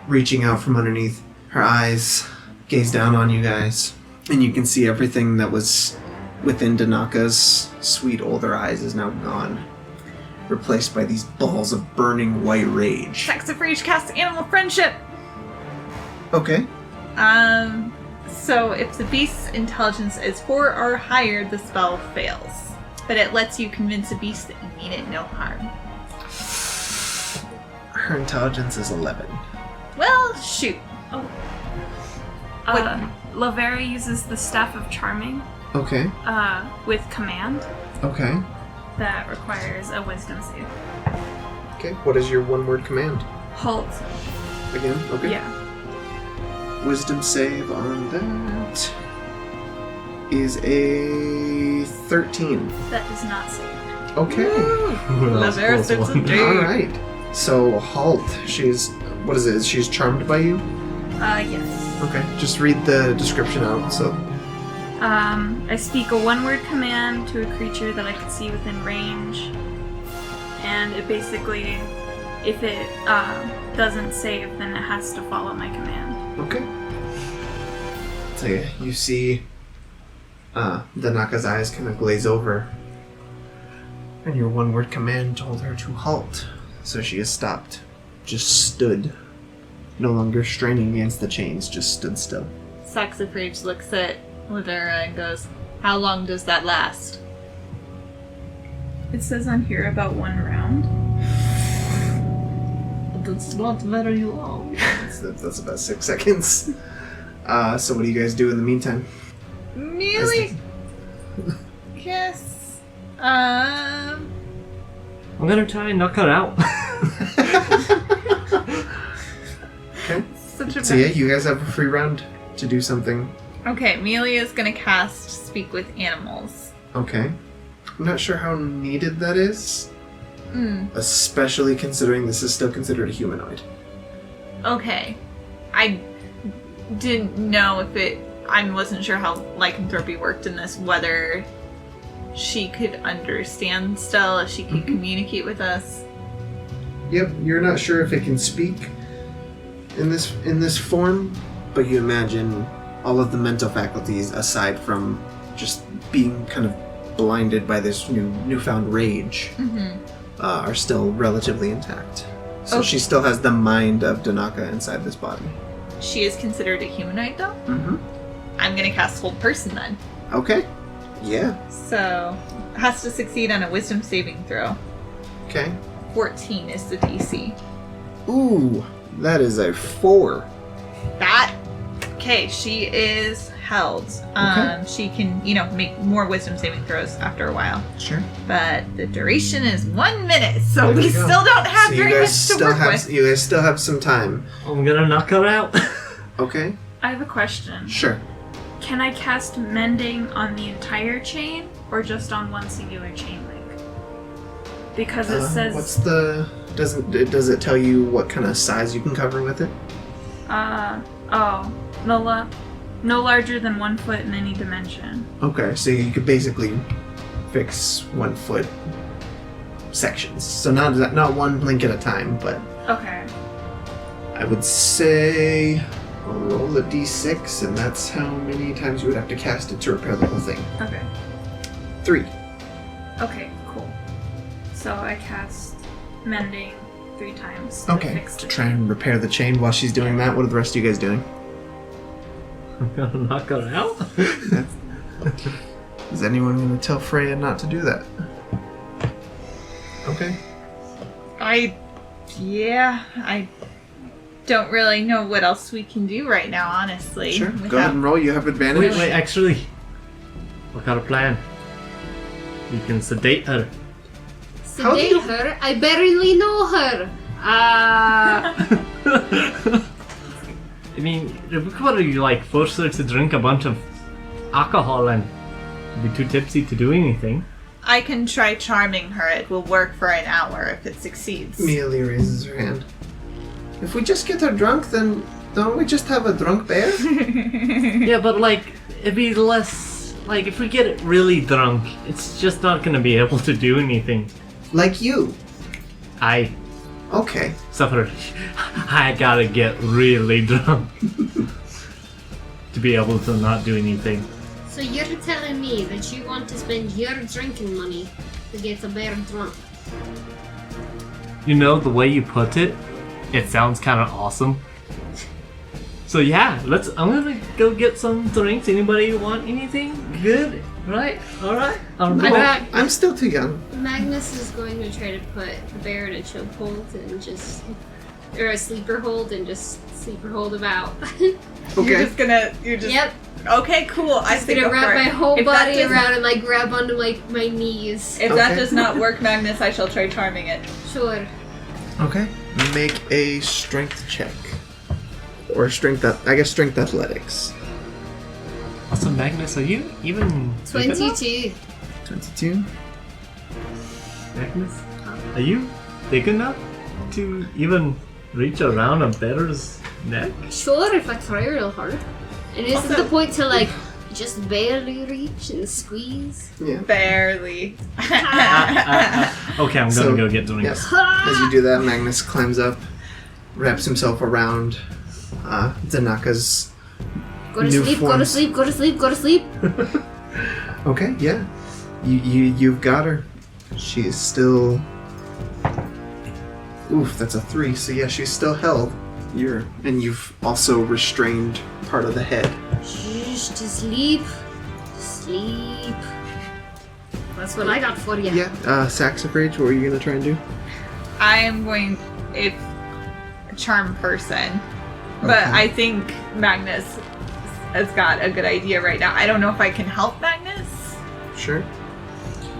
reaching out from underneath her eyes, gaze down on you guys, and you can see everything that was within Danaka's sweet older eyes is now gone, replaced by these balls of burning white rage. Saxifrage casts Animal Friendship. Okay. So if the beast's intelligence is 4 or higher, the spell fails. But it lets you convince a beast that you mean it no harm. Her intelligence is 11. Well, shoot. Laverra uses the Staff of Charming Okay. with command Okay. that requires a wisdom save. Okay. What is your one-word command? Halt. Again? Okay. Yeah. Wisdom save on that is a 13. That does not save. Okay. Laverra sips a D. Alright. So, Halt, she's... What is it? She's charmed by you? Yes. Okay. Just read the description out so I speak a one-word command to a creature that I can see within range, and it basically, if it doesn't save, then it has to follow my command. Okay. So you see Danaka's eyes kind of glaze over, and your one-word command told her to halt, so she has stopped, just stood, no longer straining against the chains, just stood still. Saxifrage looks at Laverra and goes, "How long does that last?" It says on here about 1 round. That's not very long. That's about 6 seconds. So what do you guys do in the meantime? Mialee. Yes. I'm gonna try and knock her out. Okay. Such a So yeah, you guys have a free round to do something. Okay, Mialee is gonna cast Speak with Animals. Okay. I'm not sure how needed that is, Hmm. especially considering this is still considered a humanoid. Okay. I didn't know if it... I wasn't sure how lycanthropy worked in this, whether she could understand still, if she could communicate with us. Yep, you're not sure if it can speak in this form, but you imagine all of the mental faculties, aside from just being kind of blinded by this newfound rage, are still relatively intact. So she still has the mind of Danaka inside this body. She is considered a humanoid, though? Mm-hmm. I'm gonna cast Hold Person, then. Okay. Yeah. So, has to succeed on a Wisdom saving throw. Okay. 14 is the DC. Ooh, that is a 4. That... Okay, she is held. Okay. She can, make more Wisdom saving throws after a while. Sure. But the duration is 1 minute, so There we you go. still don't have So very much to work with. You guys still have some time. I'm gonna knock her out. Okay. I have a question. Sure. Can I cast Mending on the entire chain, or just on one singular chain link? Because it says... What's the... Does it tell you what kind of size you can cover with it? No larger than 1 foot in any dimension. Okay, so you could basically fix 1 foot sections. So not one link at a time, but Okay. I would say roll a d6, and that's how many times you would have to cast it to repair the whole thing. Okay. 3. Okay, cool. So I cast Mending 3 times to Okay, fix to the try and repair the chain. While she's doing that, what are the rest of you guys doing? I'm gonna knock her out. Is anyone going to tell Freya not to do that? Okay. I don't really know what else we can do right now, honestly. Sure. Go ahead and roll. You have advantage. Wait, actually. I got a plan. We can sedate her. Sedate her? I barely know her. I mean, if we could force her to drink a bunch of alcohol and be too tipsy to do anything. I can try charming her. It will work for an hour if it succeeds. Mialee raises her hand. If we just get her drunk, then don't we just have a drunk bear? Yeah, but it'd be less... if we get it really drunk, it's just not gonna be able to do anything. Like you. Okay. Suffer. I gotta get really drunk to be able to not do anything. So you're telling me that you want to spend your drinking money to get a bear drunk? You know, the way you put it, it sounds kind of awesome. So yeah, I'm gonna go get some drinks. Anybody want anything? Good? Right? Alright. I'll be back. I'm still too young. Magnus is going to try to put the bear in a chokehold and or a sleeper hold and just sleeper hold about. Okay. You're just... Yep. Okay, cool. I Just think gonna wrap my whole If that body doesn't- around and grab onto my knees. If that Okay. does not work, Magnus, I shall try charming it. Sure. Okay. Make a strength check. Or strength athletics. Also, Magnus, are you even... big enough? 22. 22. Magnus, are you big enough to even reach around a bear's neck? Sure, if I try real hard. And isn't Also- the point to Just barely reach and squeeze. Yeah. Barely. Okay, I'm So, gonna go get drinks. Yes. As you do that, Magnus climbs up, wraps himself around Zanaka's Go to new sleep, go to forms. sleep, go to sleep, go to sleep. Okay, yeah. You've got her. She is still... Oof, that's a 3, so yeah, she's still held. And you've also restrained part of the head. Shh, to sleep. Sleep. That's what I got for you. Yeah, Saxifrage, what were you gonna try and do? I am going a charm person, but Okay. I think Magnus has got a good idea right now. I don't know if I can help Magnus. Sure.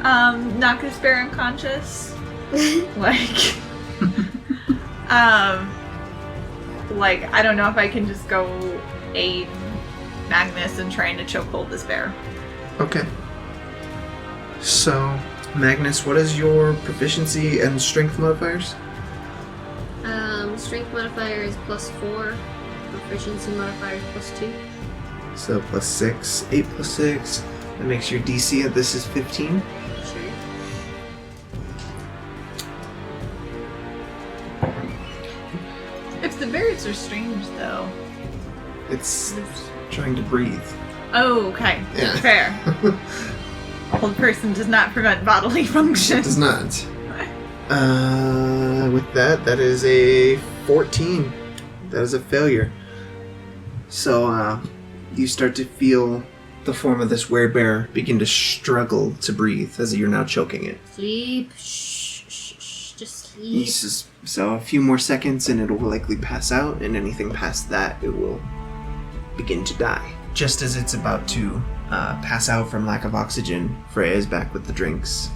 Knock this bear unconscious. Like I don't know if I can just go aid Magnus in trying to chokehold this bear. Okay. So, Magnus, what is your proficiency and strength modifiers? Strength modifier is +4. Proficiency modifier is +2. So +6, 8 + 6. That makes your DC at this is 15. Sure. If the bears are strange though. It's trying to breathe. Oh, okay. Yeah. Fair. Old person does not prevent bodily function. It does not. With that is a 14. That is a failure. So, you start to feel the form of this werebear begin to struggle to breathe as you're now choking it. Sleep. Shh, shh, shh. Just sleep. So a few more seconds and it will likely pass out, and anything past that, it will begin to die. Just as it's about to pass out from lack of oxygen, Freya is back with the drinks.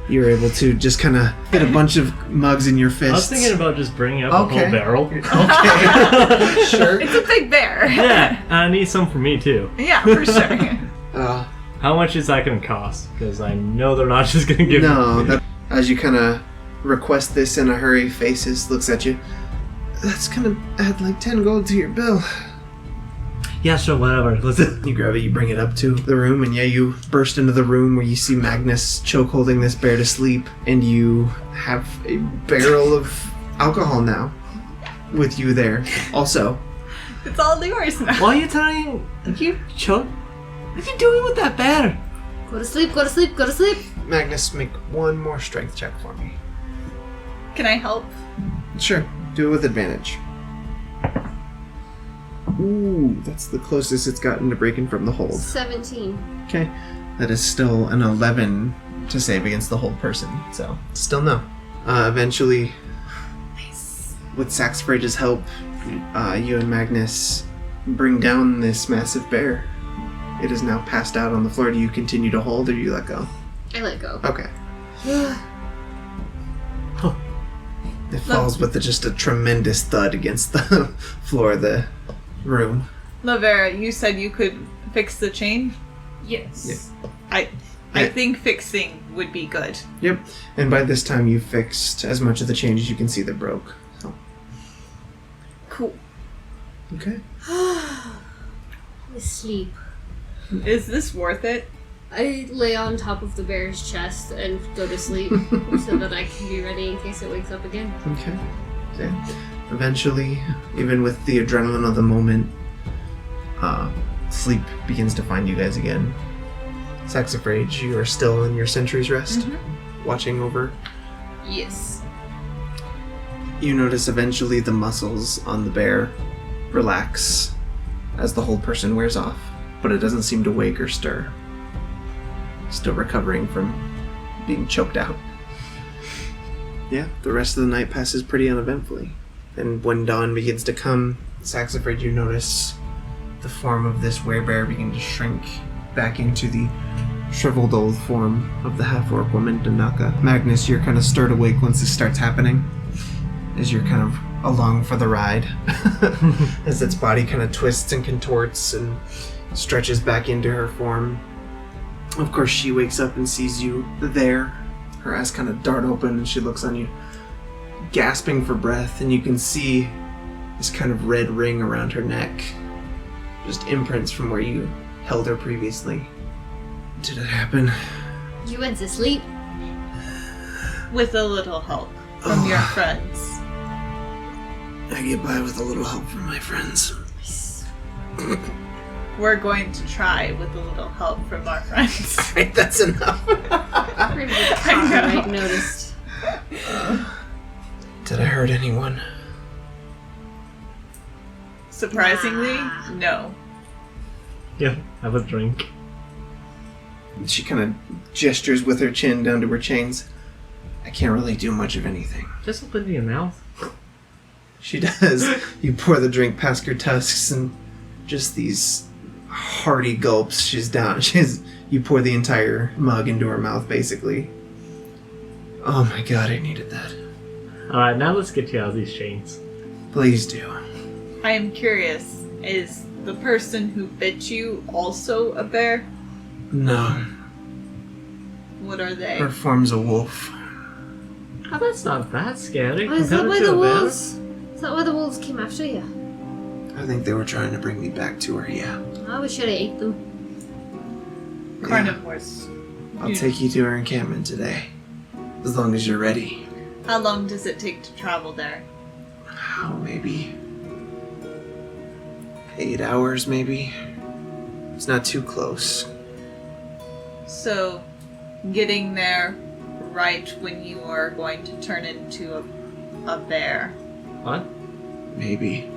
You're able to just kind of hit a bunch of mugs in your fists. I was thinking about just bringing up a Okay. whole barrel. Okay. Sure. It's a big bear. Yeah, I need some for me too. Yeah, for sure. How much is that going to cost? Because I know they're not just going to give No, me. that, as you kind of request this in a hurry, Faces looks at you. That's gonna add like 10 gold to your bill. Yeah, sure, whatever. Listen. You grab it, you bring it up to the room, and yeah, you burst into the room where you see Magnus choke holding this bear to sleep, and you have a barrel of alcohol now with you there. Also, It's all yours now. Why are you trying? You choke? What are you doing with that bear? Go to sleep, go to sleep, go to sleep. Magnus, make one more strength check for me. Can I help? Sure, do it with advantage. Ooh, that's the closest it's gotten to breaking from the hold. 17. Okay, that is still an 11 to save against the hold person, so still no. Eventually, with Saxifrage's help, you and Magnus bring down this massive bear. It is now passed out on the floor. Do you continue to hold or do you let go? I let go. Okay. It falls with just a tremendous thud against the floor of the room. Laverra, you said you could fix the chain? Yes. I Yeah. think fixing would be good. Yep. And by this time you've fixed as much of the change as you can see that broke. So. Cool. Okay. Sleep. Is this worth it? I lay on top of the bear's chest and go to sleep so that I can be ready in case it wakes up again. Okay. Yeah. Eventually, even with the adrenaline of the moment, sleep begins to find you guys again. Saxifrage, you are still in your sentry's rest, watching over. Yes. You notice eventually the muscles on the bear relax as the whole person wears off, but it doesn't seem to wake or stir. Still recovering from being choked out. Yeah, the rest of the night passes pretty uneventfully. And when dawn begins to come, Saxifrage, you notice the form of this werebear begin to shrink back into the shriveled old form of the half-orc woman, Danaka. Magnus, you're kind of stirred awake once this starts happening, as you're kind of along for the ride, as its body kind of twists and contorts and stretches back into her form. Of course, she wakes up and sees you there. Her eyes kind of dart open and she looks on you, gasping for breath, and you can see this kind of red ring around her neck. Just imprints from where you held her previously. Did it happen? You went to sleep. With a little help from your friends. I get by with a little help from my friends. We're going to try with a little help from our friends. Right, that's enough. Pretty good copyright noticed. Did I hurt anyone? Surprisingly, no. Yeah, have a drink. She kind of gestures with her chin down to her chains. I can't really do much of anything. Just open your mouth. She does. You pour the drink past her tusks and just these hearty gulps. She's down. You pour the entire mug into her mouth, basically. Oh my god, I needed that. Alright, now let's get you out of these chains. Please do. I am curious, is the person who bit you also a bear? No. What are they? Her form's a wolf. Oh, that's not that scary. Oh, is that compared why to the a bear. wolves? Is that why the wolves came after you? I think they were trying to bring me back to her, yeah. Oh, we should have ate them. Carnivores. I'll take you to her encampment today. As long as you're ready. How long does it take to travel there? Oh, maybe 8 hours, maybe. It's not too close. So, getting there right when you are going to turn into a bear. What? Maybe.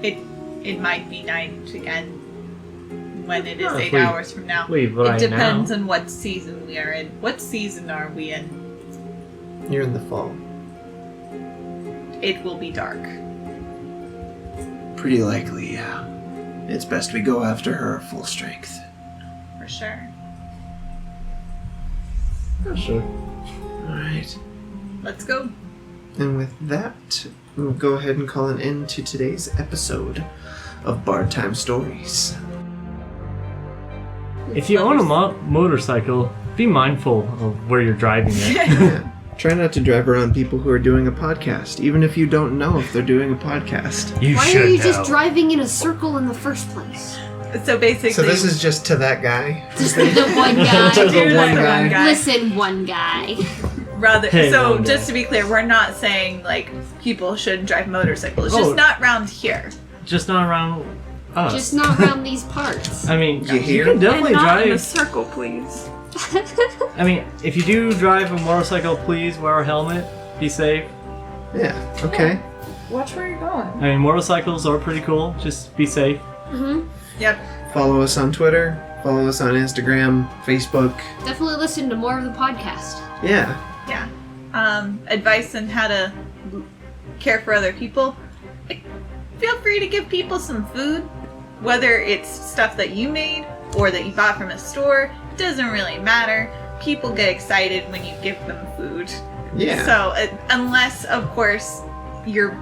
It might be night again when it is Oh, 8 we hours from now. leave It right depends now. on what season we are in. What season are we in? You're in the fall. It will be dark. Pretty likely, yeah. It's best we go after her at full strength. For sure. Oh, sure. Alright. Let's go. And with that, we'll go ahead and call an end to today's episode of Bard Time Stories. If you own a motorcycle, be mindful of where you're driving it. Yeah. Try not to drive around people who are doing a podcast, even if you don't know if they're doing a podcast. You Why should are you know. just driving in a circle in the first place? So basically, So this is just to that guy. Just the one guy. To the do one that guy. Listen, one guy. rather. Hey, so one just guy. to be clear, we're not saying like people shouldn't drive motorcycles. Oh. Just not around here. Just not around us. Just not around these parts. I mean, You you hear? can definitely and not in a drive. circle, please. I mean, if you do drive a motorcycle, please wear a helmet. Be safe. Yeah, okay. Watch where you're going. I mean, motorcycles are pretty cool. Just be safe. Yep. Follow us on Twitter. Follow us on Instagram, Facebook. Definitely listen to more of the podcast. Yeah. Yeah. Advice on how to care for other people. Like, feel free to give people some food, whether it's stuff that you made or that you bought from a store. It doesn't really matter. People get excited when you give them food. Yeah. So unless, of course, you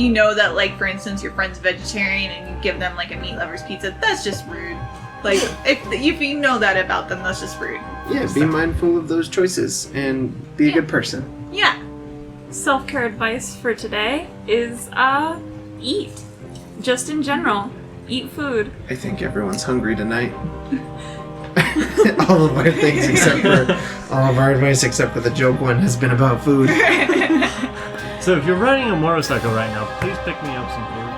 know that, like, for instance, your friend's vegetarian and you give them like a meat lover's pizza, that's just rude. Like, if you know that about them, that's just rude. Yeah, be mindful of those choices and be a good person. Yeah. Self-care advice for today is eat. Just in general. Eat food. I think everyone's hungry tonight. All of our things except for all of our advice except for the joke one has been about food. So if you're riding a motorcycle right now, please pick me up some food.